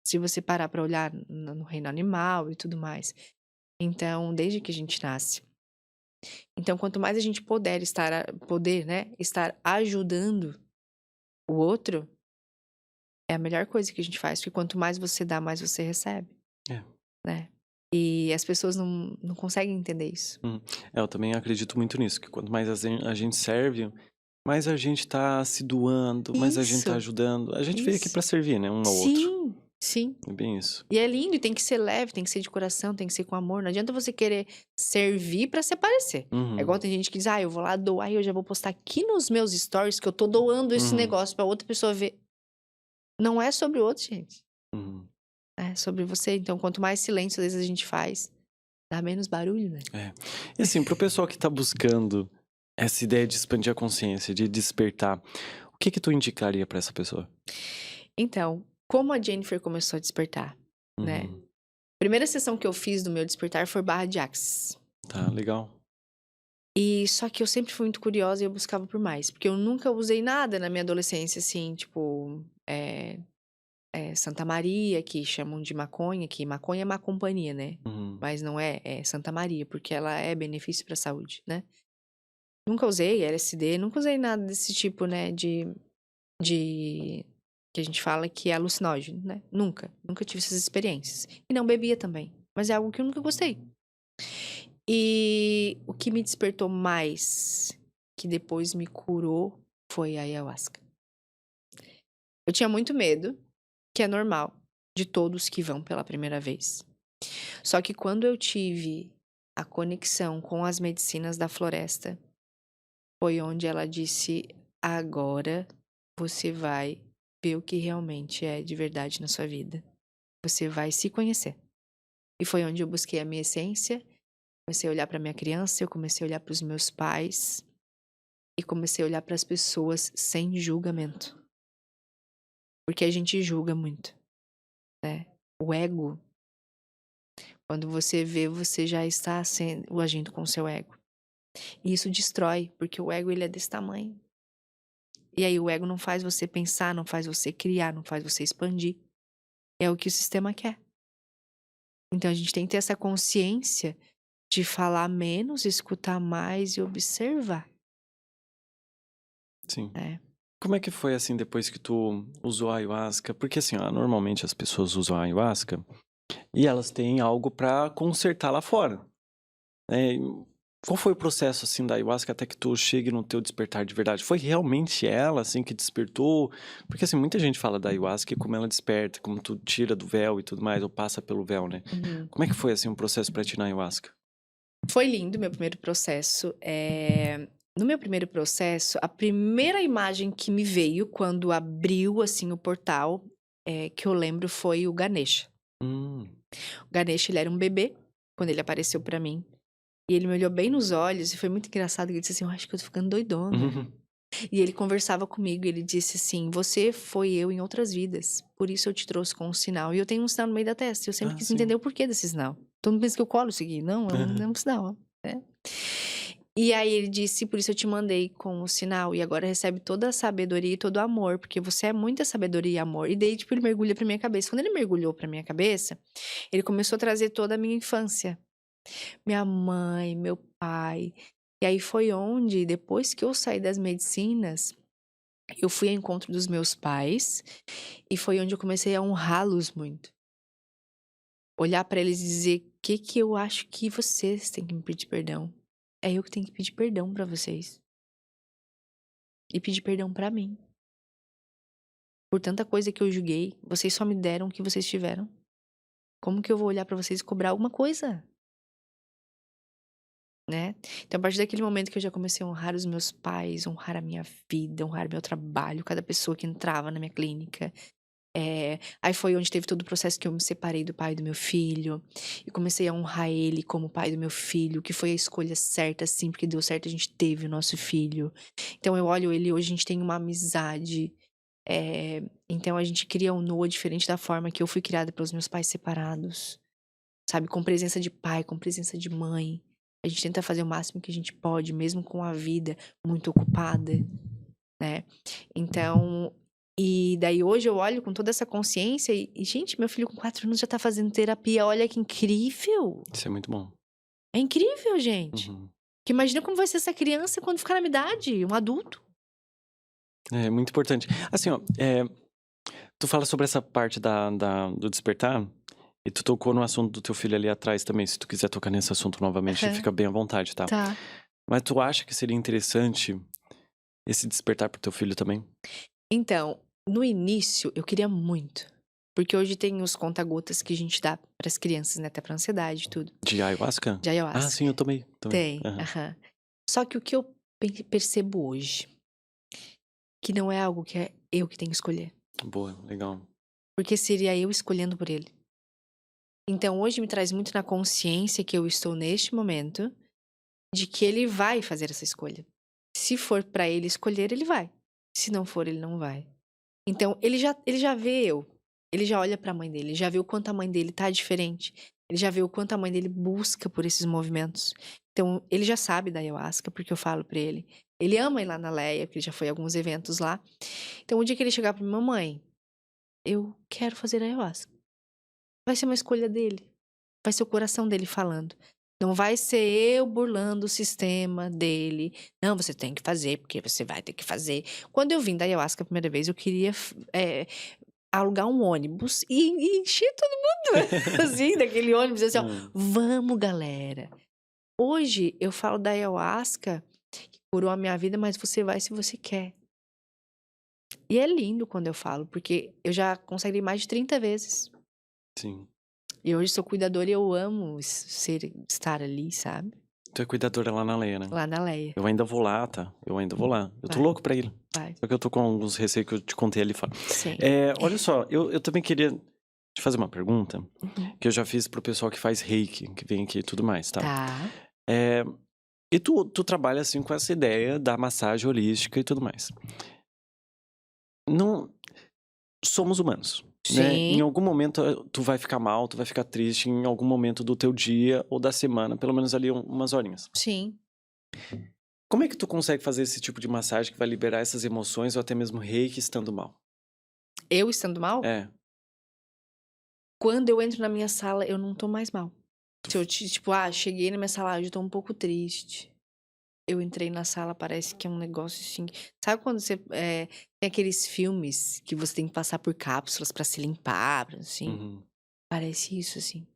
Se você parar para olhar no reino animal e tudo mais. Então, desde que a gente nasce. Então, quanto mais a gente poder, né, estar ajudando o outro, é a melhor coisa que a gente faz, porque quanto mais você dá, mais você recebe, É. né. E as pessoas não conseguem entender isso. Eu também acredito muito nisso, que quanto mais a gente serve, mais a gente tá se doando, mais a gente tá Isso, ajudando. A gente veio aqui isso. pra servir, né, um ao outro. Sim, sim. É bem isso. E é lindo, e tem que ser leve, tem que ser de coração, tem que ser com amor. Não adianta você querer servir pra se aparecer. É igual Uhum, tem gente que diz: "Ah, eu vou lá doar e eu já vou postar aqui nos meus stories que eu tô doando esse uhum, negócio pra outra pessoa ver". Não é sobre o outro, gente. uhum. É sobre você. Então, quanto mais silêncio às vezes a gente faz, dá menos barulho, né? É. E assim, pro pessoal que tá buscando essa ideia de expandir a consciência, de despertar, o que que tu indicaria pra essa pessoa? Então, como a Jennifer começou a despertar, né? Uhum. Primeira sessão que eu fiz do meu despertar foi barra de Axis. Tá, legal. E só que eu sempre fui muito curiosa e eu buscava por mais, porque eu nunca usei nada na minha adolescência, assim, tipo, Santa Maria, que chamam de maconha, que maconha é má companhia, né? Uhum. Mas não é Santa Maria, porque ela é benefício pra saúde, né? Nunca usei LSD, nunca usei nada desse tipo, né, de que a gente fala que é alucinógeno, né? Nunca tive essas experiências. E não bebia também, mas é algo que eu nunca gostei. E o que me despertou mais, que depois me curou, foi a ayahuasca. Eu tinha muito medo, que é normal, de todos que vão pela primeira vez. Só que quando eu tive a conexão com as medicinas da floresta, foi onde ela disse: agora você vai ver o que realmente é de verdade na sua vida. Você vai se conhecer. E foi onde eu busquei a minha essência, comecei a olhar para minha criança, eu comecei a olhar para os meus pais e comecei a olhar para as pessoas sem julgamento. Porque a gente julga muito, né? O ego, quando você vê, você já está agindo com o seu ego. E isso destrói, porque o ego ele é desse tamanho. E aí o ego não faz você pensar, não faz você criar, não faz você expandir. É o que o sistema quer. Então a gente tem que ter essa consciência de falar menos, escutar mais e observar, Sim. né? como é que foi, assim, depois que tu usou a ayahuasca? Porque, assim, ó, normalmente as pessoas usam a ayahuasca e elas têm algo pra consertar lá fora, né? Qual foi o processo, assim, da ayahuasca até que tu chegue no teu despertar de verdade? Foi realmente ela, assim, que despertou? Porque, assim, muita gente fala da ayahuasca e como ela desperta, como tu tira do véu e tudo mais, ou passa pelo véu, né? Uhum. Como é que foi, assim, o processo pra ti na ayahuasca? Foi lindo meu primeiro processo. No meu primeiro processo, a primeira imagem que me veio quando abriu, assim, o portal, que eu lembro foi o Ganesha. Hum. O Ganesha, ele era um bebê quando ele apareceu pra mim. E ele me olhou bem nos olhos e foi muito engraçado. Ele disse assim: "Eu acho que eu tô ficando doidona". Uhum. E ele conversava comigo e ele disse assim: "Você foi eu em outras vidas, por isso eu te trouxe com um sinal". E eu tenho um sinal no meio da testa. Eu sempre Ah, quis sim. entender o porquê desse sinal. Todo mundo pensa que eu colo isso aqui. Não, é um sinal, né. E aí ele disse: "Por isso eu te mandei com o sinal, e agora recebe toda a sabedoria e todo o amor, porque você é muita sabedoria e amor". E daí, tipo, ele mergulha pra minha cabeça. Quando ele mergulhou pra minha cabeça, ele começou a trazer toda a minha infância. Minha mãe, meu pai. E aí foi onde, depois que eu saí das medicinas, eu fui ao encontro dos meus pais, e foi onde eu comecei a honrá-los muito. Olhar pra eles e dizer: Que eu acho que vocês têm que me pedir perdão. É eu que tenho que pedir perdão pra vocês. E pedir perdão pra mim. Por tanta coisa que eu julguei, vocês só me deram o que vocês tiveram. Como que eu vou olhar pra vocês e cobrar alguma coisa, né? Então, a partir daquele momento que eu já comecei a honrar os meus pais, honrar a minha vida, honrar meu trabalho, cada pessoa que entrava na minha clínica. Aí foi onde teve todo o processo que eu me separei do pai do meu filho, e comecei a honrar ele como pai do meu filho, que foi a escolha certa, sim, porque deu certo, a gente teve o nosso filho. Então eu olho ele hoje, a gente tem uma amizade. Então a gente cria um Noah diferente da forma que eu fui criada pelos meus pais separados, sabe? Com presença de pai, com presença de mãe. A gente tenta fazer o máximo que a gente pode, mesmo com a vida muito ocupada, né? Então, e daí hoje eu olho com toda essa consciência gente, meu filho com 4 anos já tá fazendo terapia, olha que incrível! Isso é muito bom. É incrível, gente! Uhum. Que imagina como vai ser essa criança quando ficar na minha idade, um adulto. É muito importante. Assim, ó, tu fala sobre essa parte do despertar, e tu tocou no assunto do teu filho ali atrás também. Se tu quiser tocar nesse assunto novamente, Aham. fica bem à vontade, tá? Tá. Mas tu acha que seria interessante esse despertar pro teu filho também? Então, no início eu queria muito, porque hoje tem os conta-gotas que a gente dá para as crianças, né, até pra ansiedade e tudo, De ayahuasca? de Ah, ayahuasca. sim, eu tomei. Tem, Aham. aham. Só que o que eu percebo hoje, que não é algo que é eu que tenho que escolher, Boa, legal. porque seria eu escolhendo por ele. Então hoje me traz muito na consciência que eu estou neste momento, de que ele vai fazer essa escolha. Se for pra ele escolher, ele vai. Se não for, ele não vai. Então ele já vê eu, ele já olha pra mãe dele, ele já vê o quanto a mãe dele tá diferente, ele já vê o quanto a mãe dele busca por esses movimentos. Então ele já sabe da ayahuasca, porque eu falo pra ele. Ele ama ir lá na Leia, porque ele já foi a alguns eventos lá. Então o dia que ele chegar pra mim: "Mamãe, eu quero fazer ayahuasca", vai ser uma escolha dele, vai ser o coração dele falando. Não vai ser eu burlando o sistema dele. "Não, você tem que fazer, porque você vai ter que fazer". Quando eu vim da ayahuasca a primeira vez, eu queria alugar um ônibus e encher todo mundo, assim, daquele ônibus, assim, ó: Hum. "Vamos, galera". Hoje eu falo da ayahuasca, que curou a minha vida, mas você vai se você quer. E é lindo quando eu falo, porque eu já consagrei mais de 30 vezes. Sim. E hoje sou cuidadora e eu amo estar ali, sabe? Tu é cuidadora lá na Leia, né? Lá na Leia. Eu ainda vou lá, tá? Eu ainda vou lá. Eu tô Vai. louco pra ir. Vai. Só que eu tô com alguns receios que eu te contei ali fora. Sim. Olha só, eu também queria te fazer uma pergunta Uhum. que eu já fiz pro pessoal que faz reiki, que vem aqui e tudo mais, tá? Tá. E tu trabalha assim com essa ideia da massagem holística e tudo mais. Não somos humanos, né? Em Sim. algum momento tu vai ficar mal, tu vai ficar triste em algum momento do teu dia ou da semana, pelo menos ali umas horinhas. Sim. Como é que tu consegue fazer esse tipo de massagem que vai liberar essas emoções ou até mesmo reiki estando mal? Eu estando mal? É. Quando eu entro na minha sala, eu não tô mais mal. Se eu tipo, cheguei na minha sala, hoje eu tô um pouco triste. eu entrei na sala, parece que é um negócio assim. Sabe quando você tem aqueles filmes que você tem que passar por cápsulas pra se limpar, assim? Uhum. Parece isso, assim.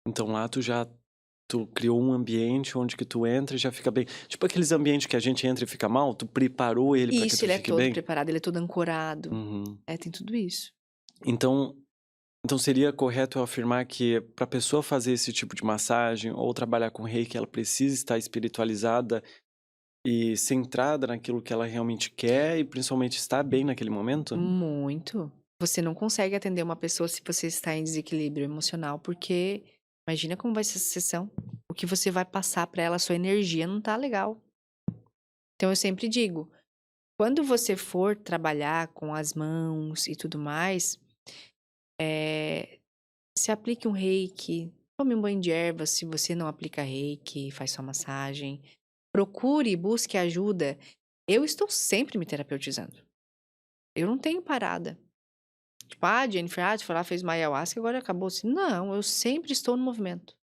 Então lá tu criou um ambiente onde que tu entra e já fica bem. Tipo aqueles ambientes que a gente entra e fica mal, tu preparou ele pra que Isso, tu ele é fique todo bem? preparado, ele é todo ancorado. Uhum. Tem tudo isso. Então, seria correto eu afirmar que para a pessoa fazer esse tipo de massagem ou trabalhar com reiki, ela precisa estar espiritualizada e centrada naquilo que ela realmente quer e principalmente estar bem naquele momento? Muito. Você não consegue atender uma pessoa se você está em desequilíbrio emocional, porque imagina como vai ser essa sessão. O que você vai passar pra ela, a sua energia não tá legal. Então eu sempre digo, quando você for trabalhar com as mãos e tudo mais, se aplique um reiki, tome um banho de ervas se você não aplica reiki, faz só massagem. Procure, busque ajuda. Eu estou sempre me terapeutizando. Eu não tenho parada. Tipo, Jennifer, tu foi lá, fez uma ayahuasca, agora acabou assim. Não, eu sempre estou no movimento.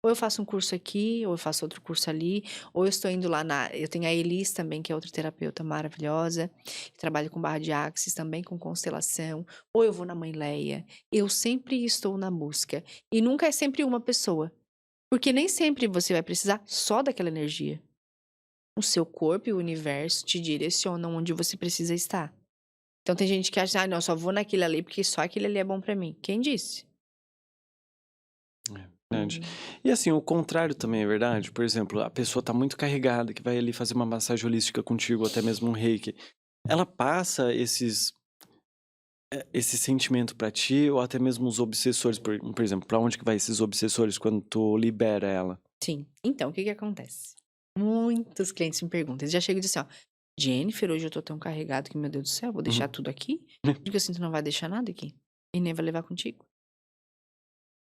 Ou eu faço um curso aqui, ou eu faço outro curso ali, ou eu estou indo lá eu tenho a Elis também, que é outra terapeuta maravilhosa, que trabalha com barra de axis, também com constelação, ou eu vou na Mãe Leia. Eu sempre estou na busca. E nunca é sempre uma pessoa. Porque nem sempre você vai precisar só daquela energia. O seu corpo e o universo te direcionam onde você precisa estar. Então tem gente que acha, não, eu só vou naquele ali porque só aquele ali é bom pra mim. Quem disse? É verdade. E assim, o contrário também é verdade. Por exemplo, a pessoa tá muito carregada, que vai ali fazer uma massagem holística contigo, até mesmo um reiki. Ela passa esse sentimento pra ti, ou até mesmo os obsessores, por exemplo, pra onde que vai esses obsessores quando tu libera ela? Sim. Então, o que que acontece? Muitos clientes me perguntam, eles já chegam e dizem assim, ó, Jennifer, hoje eu tô tão carregado que, meu Deus do céu, vou deixar Uhum. tudo aqui? Porque assim, tu não vai deixar nada aqui. E nem vai levar contigo.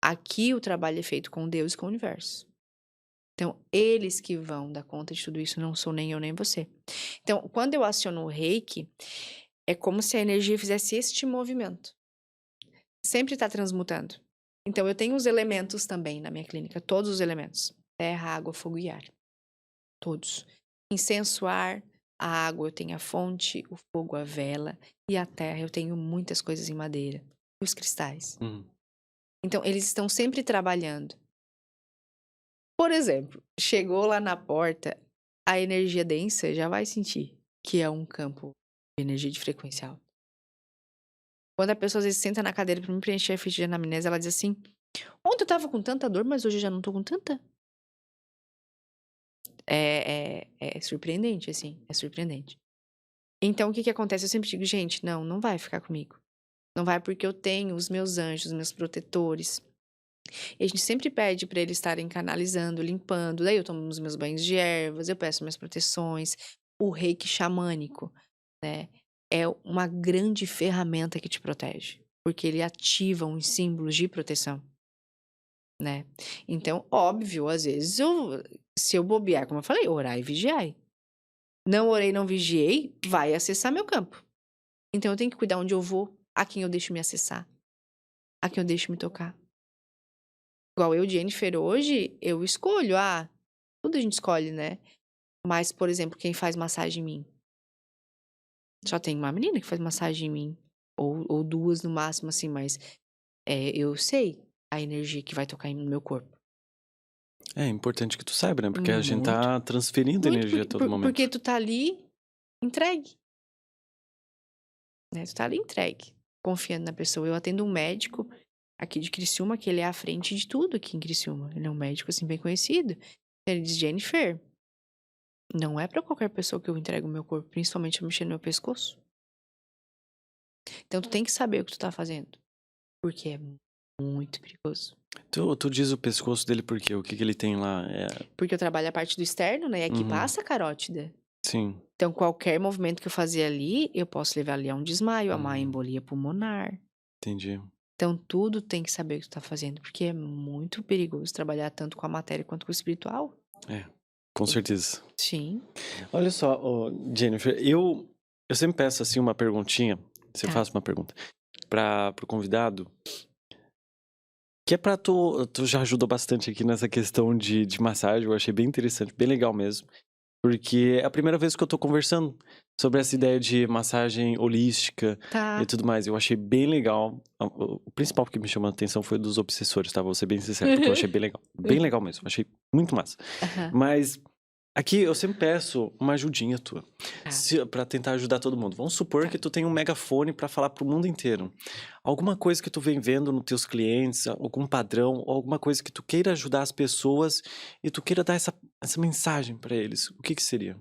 Aqui o trabalho é feito com Deus e com o universo. Então, eles que vão dar conta de tudo isso, não sou nem eu nem você. Então, quando eu aciono o reiki, é como se a energia fizesse este movimento. Sempre tá transmutando. Então, eu tenho os elementos também na minha clínica, todos os elementos. Terra, água, fogo e ar. Todos. Incenso, ar, a água eu tenho a fonte, o fogo, a vela. E a terra eu tenho muitas coisas em madeira. E os cristais. Uhum. Então, eles estão sempre trabalhando. Por exemplo, chegou lá na porta, a energia densa já vai sentir que é um campo de energia de frequência alta. Quando a pessoa às vezes senta na cadeira pra me preencher a ficha de anamnese, ela diz assim: ontem eu tava com tanta dor, mas hoje eu já não tô com tanta. É surpreendente, assim, é surpreendente. Então, o que que acontece? Eu sempre digo, gente, não vai ficar comigo. Não vai porque eu tenho os meus anjos, os meus protetores. E a gente sempre pede pra eles estarem canalizando, limpando. Daí eu tomo os meus banhos de ervas, eu peço minhas proteções. O reiki xamânico, né, é uma grande ferramenta que te protege. Porque ele ativa uns símbolos de proteção, né? Então, óbvio, às vezes, se eu bobear, como eu falei, orar e vigiar. Não orei, não vigiei, vai acessar meu campo. Então eu tenho que cuidar onde eu vou, a quem eu deixo me acessar, a quem eu deixo me tocar. Igual eu, Jennifer, hoje, eu escolho, tudo a gente escolhe, né? Mas, por exemplo, quem faz massagem em mim? Só tem uma menina que faz massagem em mim. Ou duas no máximo, assim, mas eu sei a energia que vai tocar no meu corpo. É importante que tu saiba, né? Porque a gente Muito, tá transferindo muito, energia a todo porque momento. tu tá ali entregue, né? Tu tá ali entregue, confiando na pessoa. Eu atendo um médico aqui de Criciúma, que ele é à frente de tudo aqui em Criciúma. Ele é um médico, assim, bem conhecido. Ele diz, Jennifer, não é pra qualquer pessoa que eu entrego o meu corpo, principalmente eu mexer no meu pescoço. Então tu tem que saber o que tu tá fazendo, porque é muito perigoso. Tu diz o pescoço dele por quê? O que que ele tem lá? Porque eu trabalho a parte do externo, né? E aqui Uhum. passa a carótida. Sim. Então qualquer movimento que eu fazer ali, eu posso levar ali a um desmaio, a uma embolia pulmonar. Entendi. Então tudo tem que saber o que tu tá fazendo, porque é muito perigoso trabalhar tanto com a matéria quanto com o espiritual. Com certeza. Sim. Olha só, Jennifer, eu sempre peço assim uma perguntinha, você Tá. faz uma pergunta pro convidado, que é pra tu já ajudou bastante aqui nessa questão de massagem, eu achei bem interessante, bem legal mesmo. Porque é a primeira vez que eu tô conversando sobre essa ideia de massagem holística Tá. e tudo mais. Eu achei bem legal. O principal que me chamou a atenção foi dos obsessores, tá? Vou ser bem sincero, porque eu achei bem legal. Bem legal mesmo, achei muito massa. Aham. Mas aqui eu sempre peço uma ajudinha tua, Tá. pra tentar ajudar todo mundo. Vamos supor que tu tem um megafone pra falar pro mundo inteiro. Alguma coisa que tu vem vendo nos teus clientes, algum padrão, ou alguma coisa que tu queira ajudar as pessoas e tu queira dar essa mensagem pra eles. O que que seria?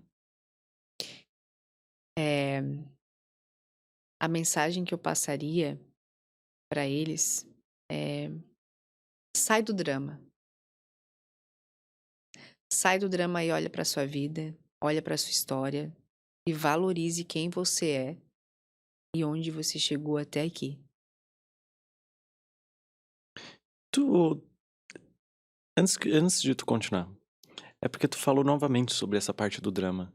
É, a mensagem que eu passaria pra eles é: sai do drama. Sai do drama e olha pra sua vida, olha pra sua história e valorize quem você é e onde você chegou até aqui. Tu, antes de tu continuar, é porque tu falou novamente sobre essa parte do drama.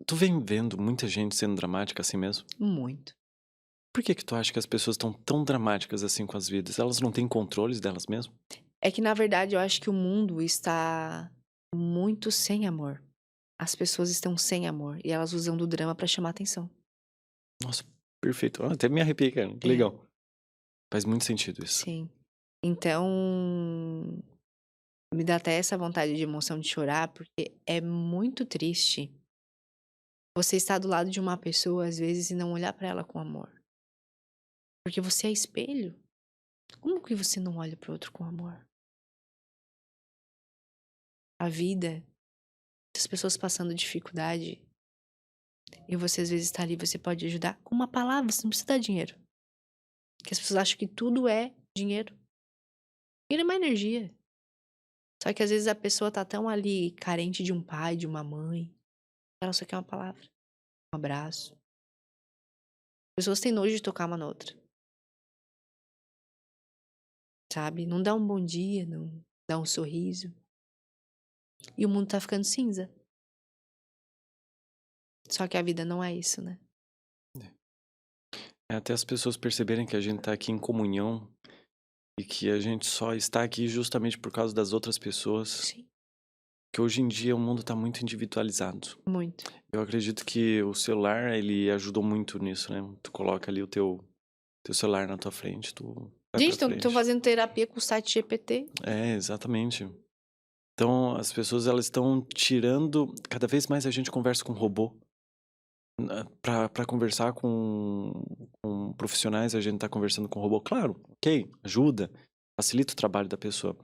Tu vem vendo muita gente sendo dramática assim mesmo? Muito. Por que que tu acha que as pessoas estão tão dramáticas assim com as vidas? Elas não têm controles delas mesmas? É que, na verdade, eu acho que o mundo está muito sem amor. As pessoas estão sem amor e elas usam do drama pra chamar atenção. Nossa, perfeito. Até me arrepiei, cara. Que É, legal. Faz muito sentido isso. sim. Então, me dá até essa vontade de emoção de chorar, porque é muito triste você estar do lado de uma pessoa, às vezes, e não olhar pra ela com amor. Porque você é espelho. Como que você não olha pro outro com amor? A vida, as pessoas passando dificuldade, e você às vezes tá ali, você pode ajudar com uma palavra, você não precisa dar dinheiro. Porque as pessoas acham que tudo é dinheiro. Dinheiro é uma energia. Só que às vezes a pessoa tá tão ali carente de um pai, de uma mãe, ela só quer uma palavra, um abraço. As pessoas têm nojo de tocar uma na outra, sabe? Não dá um bom dia, não dá um sorriso. E o mundo tá ficando cinza. Só que a vida não é isso, né? É até as pessoas perceberem que a gente tá aqui em comunhão e que a gente só está aqui justamente por causa das outras pessoas. Sim, Que hoje em dia o mundo tá muito individualizado. muito. Eu acredito que o celular, ele ajudou muito nisso, né? Tu coloca ali o teu celular na tua frente, tu vai Gente, pra estão frente. fazendo terapia com o site GPT. É, exatamente. Então, as pessoas, elas estão tirando... Cada vez mais a gente conversa com robô. Pra conversar com profissionais, a gente tá conversando com robô. Claro, ok, ajuda, facilita o trabalho da pessoa.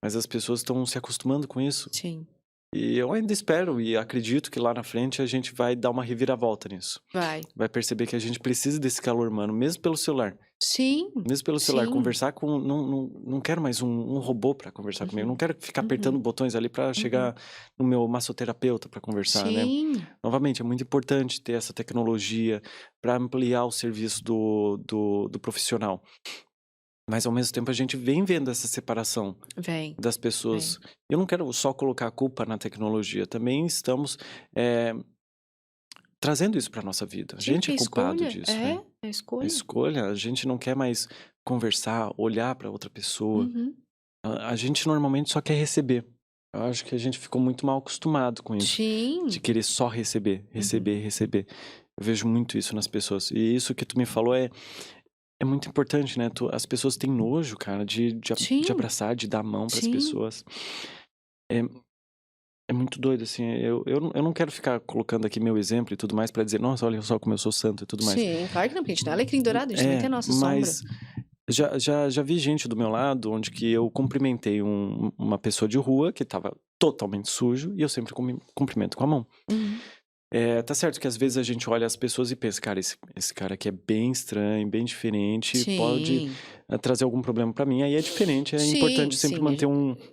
Mas as pessoas estão se acostumando com isso. Sim, E eu ainda espero e acredito que lá na frente a gente vai dar uma reviravolta nisso. vai. Vai perceber que a gente precisa desse calor humano, mesmo pelo celular. Sim, Mesmo pelo celular, sim. conversar com... Não quero mais um robô pra conversar comigo. Não quero ficar apertando botões ali pra chegar no meu massoterapeuta pra conversar, né? Sim, Novamente, é muito importante ter essa tecnologia pra ampliar o serviço do profissional. Mas ao mesmo tempo a gente vem vendo essa separação vem. das pessoas. Eu não quero só colocar a culpa na tecnologia, também estamos trazendo isso pra nossa vida. A Sim, gente é é culpado escolha. disso, É, né? é A escolha. escolha, a gente não quer mais conversar, olhar pra outra pessoa. Uhum. A gente normalmente só quer receber. Eu acho que a gente ficou muito mal acostumado com isso. Sim, De querer só receber, receber, receber. Eu vejo muito isso nas pessoas. E isso que tu me falou é muito importante, né? As pessoas têm nojo, cara, de sim, abraçar, de dar a mão pras sim. pessoas. É muito doido, assim. Eu não quero ficar colocando aqui meu exemplo e tudo mais pra dizer, nossa, olha só como eu sou santo e tudo mais. Sim, claro que não, porque a gente não é alecrim dourado, a gente também tem a nossa sombra. Mas já vi gente do meu lado onde que eu cumprimentei uma pessoa de rua que tava totalmente sujo e eu sempre cumprimento com a mão. Uhum. Tá certo que às vezes a gente olha as pessoas e pensa, cara, esse cara aqui é bem estranho, bem diferente, pode Sim, trazer algum problema pra mim. Aí é diferente, é sim, importante sempre sim, manter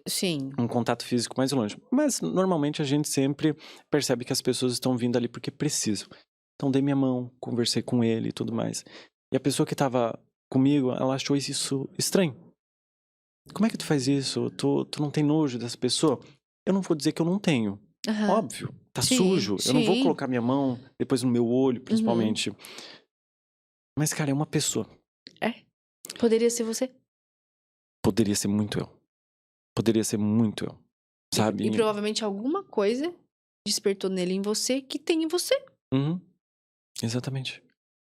sim, um contato físico mais longe. Mas normalmente a gente sempre percebe que as pessoas estão vindo ali porque precisam. Então dei minha mão, conversei com ele e tudo mais. E a pessoa que tava comigo, ela achou isso estranho. Como é que tu faz isso? Tu não tem nojo dessa pessoa? Eu não vou dizer que eu não tenho. aham. Óbvio, tá Sim, sujo. Eu não vou sim. colocar minha mão depois no meu olho, principalmente. Mas, cara, é uma pessoa. É, poderia ser você. Poderia ser muito eu. Poderia ser muito eu. Sabe? E provavelmente alguma coisa despertou nele em você que tem em você. Uhum. Exatamente.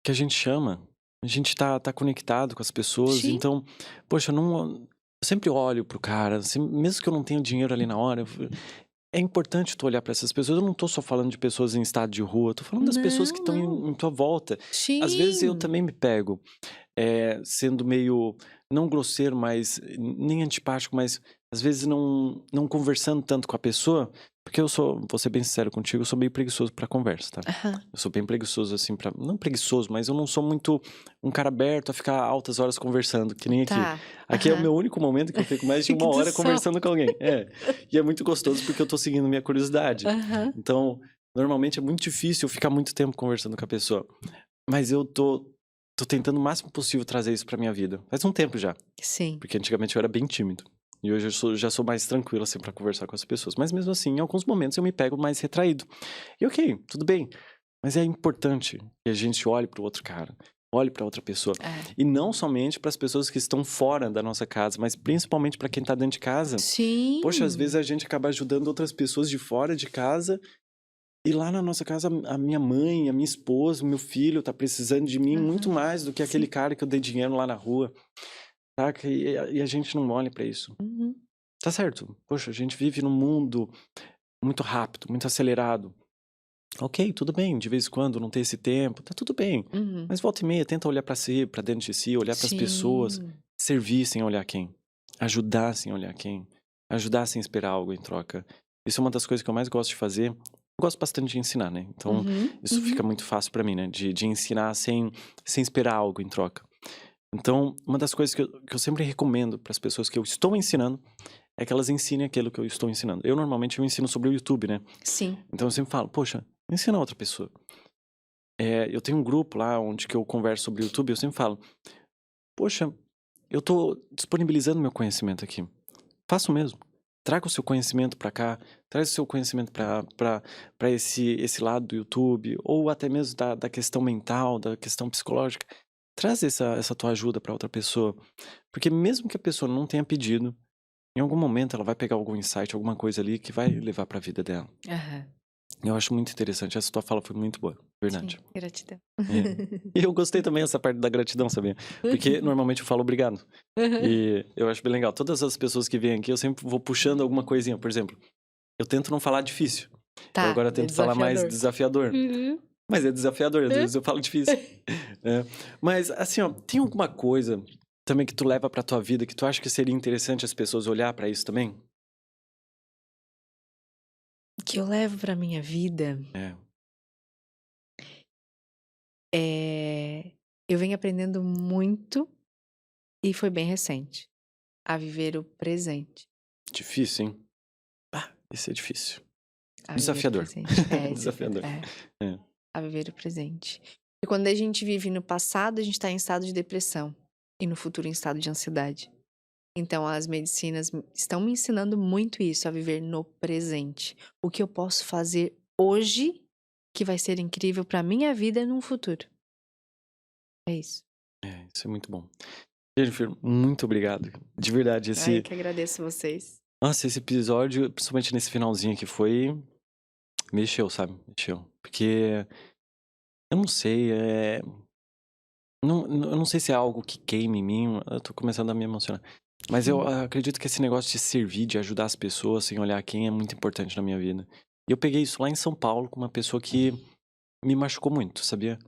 Que a gente chama, a gente tá conectado com as pessoas, Sim. então, poxa, eu sempre olho pro cara, mesmo que eu não tenha dinheiro ali na hora, é importante tu olhar pra essas pessoas. Eu não tô só falando de pessoas em estado de rua, eu tô falando das pessoas que estão Não. em tua volta. Às vezes eu Sim. também me pego sendo meio, não grosseiro, mas nem antipático, mas às vezes não conversando tanto com a pessoa, porque vou ser bem sincero contigo, eu sou meio preguiçoso pra conversa, tá? Aham. Eu sou bem preguiçoso, assim, não preguiçoso, mas eu não sou muito um cara aberto a ficar altas horas conversando, que nem aqui. Tá. Aqui é o Aham. meu único momento que eu fico mais de Que uma tu hora conversando solta. com alguém. E é muito gostoso porque eu tô seguindo minha curiosidade. Aham. Então, normalmente é muito difícil eu ficar muito tempo conversando com a pessoa. Mas eu tô tentando o máximo possível trazer isso pra minha vida. Faz um tempo já, Sim. porque antigamente eu era bem tímido. E hoje já sou mais tranquilo, assim, pra conversar com as pessoas. Mas mesmo assim, em alguns momentos eu me pego mais retraído. E ok, tudo bem. Mas é importante que a gente olhe pro outro cara, olhe pra outra pessoa. É. E não somente pras pessoas que estão fora da nossa casa, mas principalmente pra quem tá dentro de casa. Sim. Poxa, às vezes a gente acaba ajudando outras pessoas de fora de casa. E lá na nossa casa, a minha mãe, a minha esposa, o meu filho tá precisando de mim muito Aham. mais do que aquele Sim. cara que eu dei dinheiro lá na rua. Saca? E a gente não olha pra isso. Uhum. Tá certo. Poxa, a gente vive num mundo muito rápido, muito acelerado. Ok, tudo bem, de vez em quando não ter esse tempo, tá tudo bem. Uhum. Mas volta e meia, tenta olhar pra si, pra dentro de si, olhar pras pessoas, Sim. servir sem olhar quem, ajudar sem olhar quem, ajudar sem esperar algo em troca. Isso é uma das coisas que eu mais gosto de fazer. Eu gosto bastante de ensinar, né? Então, Uhum. isso fica muito fácil pra mim, né? De ensinar sem esperar algo em troca. Então, uma das coisas que eu sempre recomendo pras pessoas que eu estou ensinando é que elas ensinem aquilo que eu estou ensinando. Eu normalmente ensino sobre o YouTube, né? Sim. Então eu sempre falo, poxa, ensina outra pessoa. Eu tenho um grupo lá onde que eu converso sobre o YouTube, eu sempre falo, poxa, eu tô disponibilizando meu conhecimento aqui. Faça o mesmo. Traga o seu conhecimento pra cá, traz o seu conhecimento pra esse lado do YouTube, ou até mesmo da questão mental, da questão psicológica. Traz essa tua ajuda pra outra pessoa. Porque mesmo que a pessoa não tenha pedido, em algum momento ela vai pegar algum insight, alguma coisa ali que vai levar pra vida dela. Aham. Eu acho muito interessante. Essa tua fala foi muito boa, verdade. Sim. Gratidão. E eu gostei também dessa parte da gratidão, sabia? Porque normalmente eu falo obrigado. Aham. E eu acho bem legal. Todas as pessoas que vêm aqui, eu sempre vou puxando alguma coisinha. Por exemplo, eu tento não falar difícil. Eu Tá. agora É tento falar mais desafiador. desafiador. Uhum. Mas é desafiador, às vezes eu falo difícil. Mas, assim, ó, tem alguma coisa também que tu leva pra tua vida que tu acha que seria interessante as pessoas olhar pra isso também? Que eu levo pra minha vida É. eu venho aprendendo muito e foi bem recente a viver o presente. Difícil, hein? Isso é difícil. A viver o Desafiador. presente. Desafiador. É. A viver o presente. E quando a gente vive no passado, a gente tá em estado de depressão. E no futuro em estado de ansiedade. Então as medicinas estão me ensinando muito isso, a viver no presente. O que eu posso fazer hoje que vai ser incrível pra minha vida e no futuro. É isso. Isso é muito bom. Jennifer, muito obrigado. De verdade, Ai, eu que agradeço vocês. Nossa, esse episódio, principalmente nesse finalzinho aqui, mexeu, sabe? Mexeu. Porque eu não sei, eu não sei se é algo que queima em mim, eu tô começando a me emocionar. Mas eu acredito que esse negócio de servir, de ajudar as pessoas sem olhar quem é muito importante na minha vida. E eu peguei isso lá em São Paulo com uma pessoa que me machucou muito, sabia?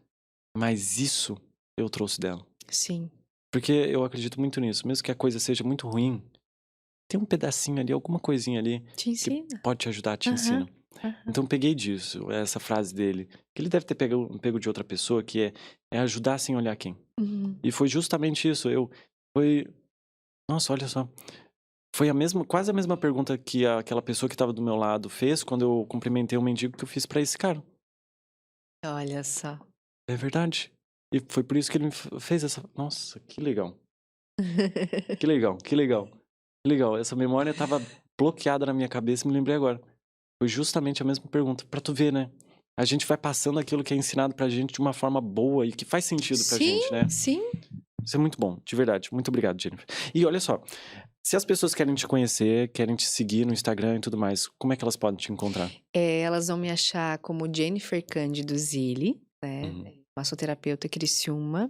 Mas isso eu trouxe dela. Sim. Porque eu acredito muito nisso. Mesmo que a coisa seja muito ruim, tem um pedacinho ali, alguma coisinha ali Te que ensina. pode te ajudar, te Aham, ensina. aham. Então eu peguei disso, essa frase dele. Que ele deve ter pego de outra pessoa, que é ajudar sem olhar quem. Uhum. E foi justamente isso. Nossa, olha só. Foi quase a mesma pergunta que aquela pessoa que estava do meu lado fez quando eu cumprimentei o mendigo que eu fiz pra esse cara. Olha só. É verdade. E foi por isso que ele me fez essa. Nossa, que legal. Que legal, que legal. Que legal. Essa memória tava bloqueada na minha cabeça e me lembrei agora. Foi justamente a mesma pergunta. Pra tu ver, né? A gente vai passando aquilo que é ensinado pra gente de uma forma boa e que faz sentido pra gente, né? Sim. Isso é muito bom, de verdade. Muito obrigado, Jennifer. E olha só, Se as pessoas querem te conhecer, querem te seguir no Instagram e tudo mais, como é que elas podem te encontrar? Elas vão me achar como Jennifer Cândido Zilli, né? Uhum. Massoterapeuta Criciúma.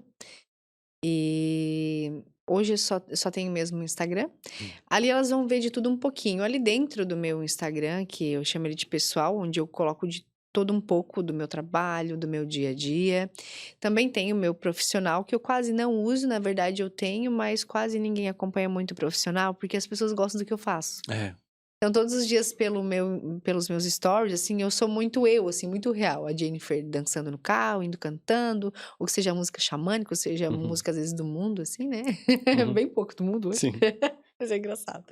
E hoje eu só tenho mesmo o Instagram. Hum. Ali elas vão ver de tudo um pouquinho. Ali dentro do meu Instagram, que eu chamo ele de pessoal, onde eu coloco de todo um pouco do meu trabalho, do meu dia a dia. Também tenho o meu profissional, que eu quase não uso, na verdade eu tenho, mas quase ninguém acompanha muito o profissional, porque as pessoas gostam do que eu faço. É. Então, todos os dias pelos meus stories, assim, eu sou muito eu, assim, muito real. A Jennifer dançando no carro, indo cantando, ou que seja música xamânica, ou seja Uhum. música, às vezes, do mundo, assim, né? Uhum. Bem pouco do mundo hoje. Sim. Mas é engraçado.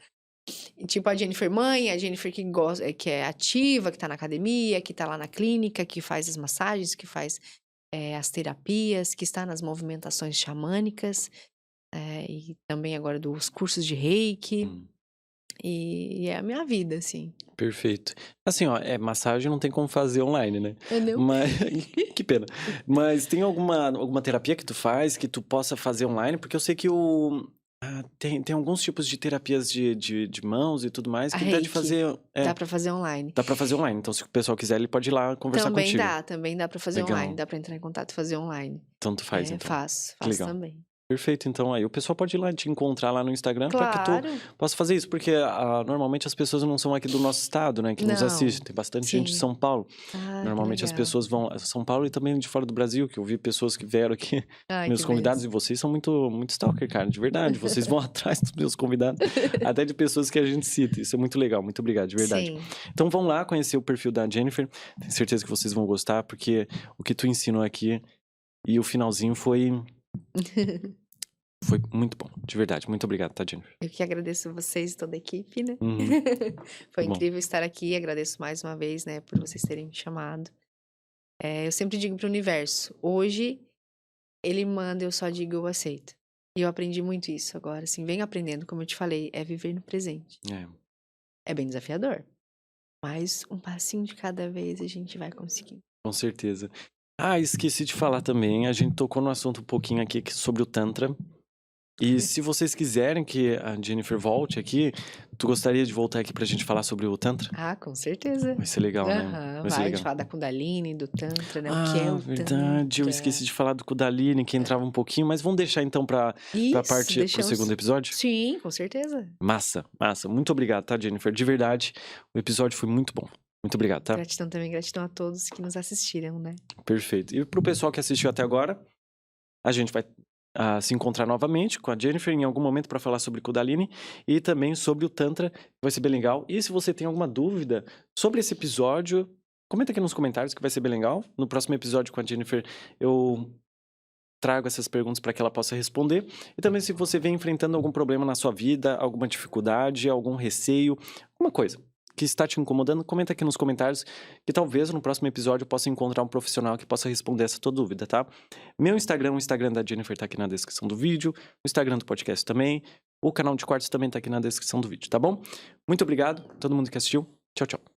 E, tipo, a Jennifer mãe, a Jennifer que gosta, que é ativa, que tá na academia, que tá lá na clínica, que faz as massagens, que faz as terapias, que está nas movimentações xamânicas, e também agora dos cursos de reiki. Hum. E é a minha vida, assim. Perfeito. Assim, ó, massagem não tem como fazer online, né? Não? Mas, que pena. Mas tem alguma terapia que tu faz que tu possa fazer online? Porque eu sei que tem alguns tipos de terapias de mãos e tudo mais A que dá de reiki. fazer. Dá pra fazer online. Dá pra fazer online. Então, se o pessoal quiser, ele pode ir lá conversar contigo. Também dá pra fazer Legal. online. Dá pra entrar em contato e fazer online. Então, tu faz, então. Faço Que legal. também. Perfeito, então aí o pessoal pode ir lá te encontrar lá no Instagram para que tu Claro. possa fazer isso, porque normalmente as pessoas não são aqui do nosso estado, né, que nos Não. assistem. Tem bastante gente de Sim. São Paulo. Ah, que Normalmente as legal. pessoas vão a São Paulo e também de fora do Brasil, que eu vi pessoas que vieram aqui, Ai, meus que convidados, beleza. e vocês são muito, muito stalker, cara, de verdade. Vocês vão atrás dos meus convidados, até de pessoas que a gente cita. Isso é muito legal, muito obrigado, de verdade. Sim. Então vão lá conhecer o perfil da Jennifer. Tenho certeza que vocês vão gostar, porque o que tu ensinou aqui e o finalzinho foi muito bom, de verdade. Muito obrigado, tá, Jennifer? Eu que agradeço vocês e toda a equipe, né? Uhum. Foi Bom. incrível estar aqui. Agradeço mais uma vez, né, por vocês terem me chamado. Eu sempre digo pro universo, hoje ele manda, eu só digo eu aceito. E eu aprendi muito isso agora, assim, venho aprendendo, como eu te falei, é viver no presente. É bem desafiador, mas um passinho de cada vez a gente vai conseguindo. Com certeza. Esqueci de falar também, a gente tocou no assunto um pouquinho aqui sobre o Tantra. E se vocês quiserem que a Jennifer volte aqui, tu gostaria de voltar aqui pra gente falar sobre o Tantra? Ah, com certeza. Vai ser legal, né? Aham, Vai ser vai, de legal. falar da Kundalini, do Tantra, né? O que é o verdade, eu Tantra. esqueci de falar do Kundalini, que entrava um pouquinho, mas vamos deixar então pra Isso, parte pro deixamos. segundo episódio? Sim, com certeza. Massa, massa. Muito obrigado, tá, Jennifer? De verdade, o episódio foi muito bom. Muito obrigado, tá? Gratidão também, gratidão a todos que nos assistiram, né? Perfeito. E pro pessoal que assistiu até agora, a gente vai se encontrar novamente com a Jennifer em algum momento para falar sobre Kundalini e também sobre o Tantra, que vai ser bem legal. E se você tem alguma dúvida sobre esse episódio, comenta aqui nos comentários que vai ser bem legal. No próximo episódio com a Jennifer, eu trago essas perguntas para que ela possa responder. E também se você vem enfrentando algum problema na sua vida, alguma dificuldade, algum receio, alguma coisa que está te incomodando, comenta aqui nos comentários que talvez no próximo episódio eu possa encontrar um profissional que possa responder essa tua dúvida, tá? Meu Instagram, o Instagram da Jennifer tá aqui na descrição do vídeo, o Instagram do podcast também, o canal de cortes também tá aqui na descrição do vídeo, tá bom? Muito obrigado, todo mundo que assistiu. Tchau, tchau.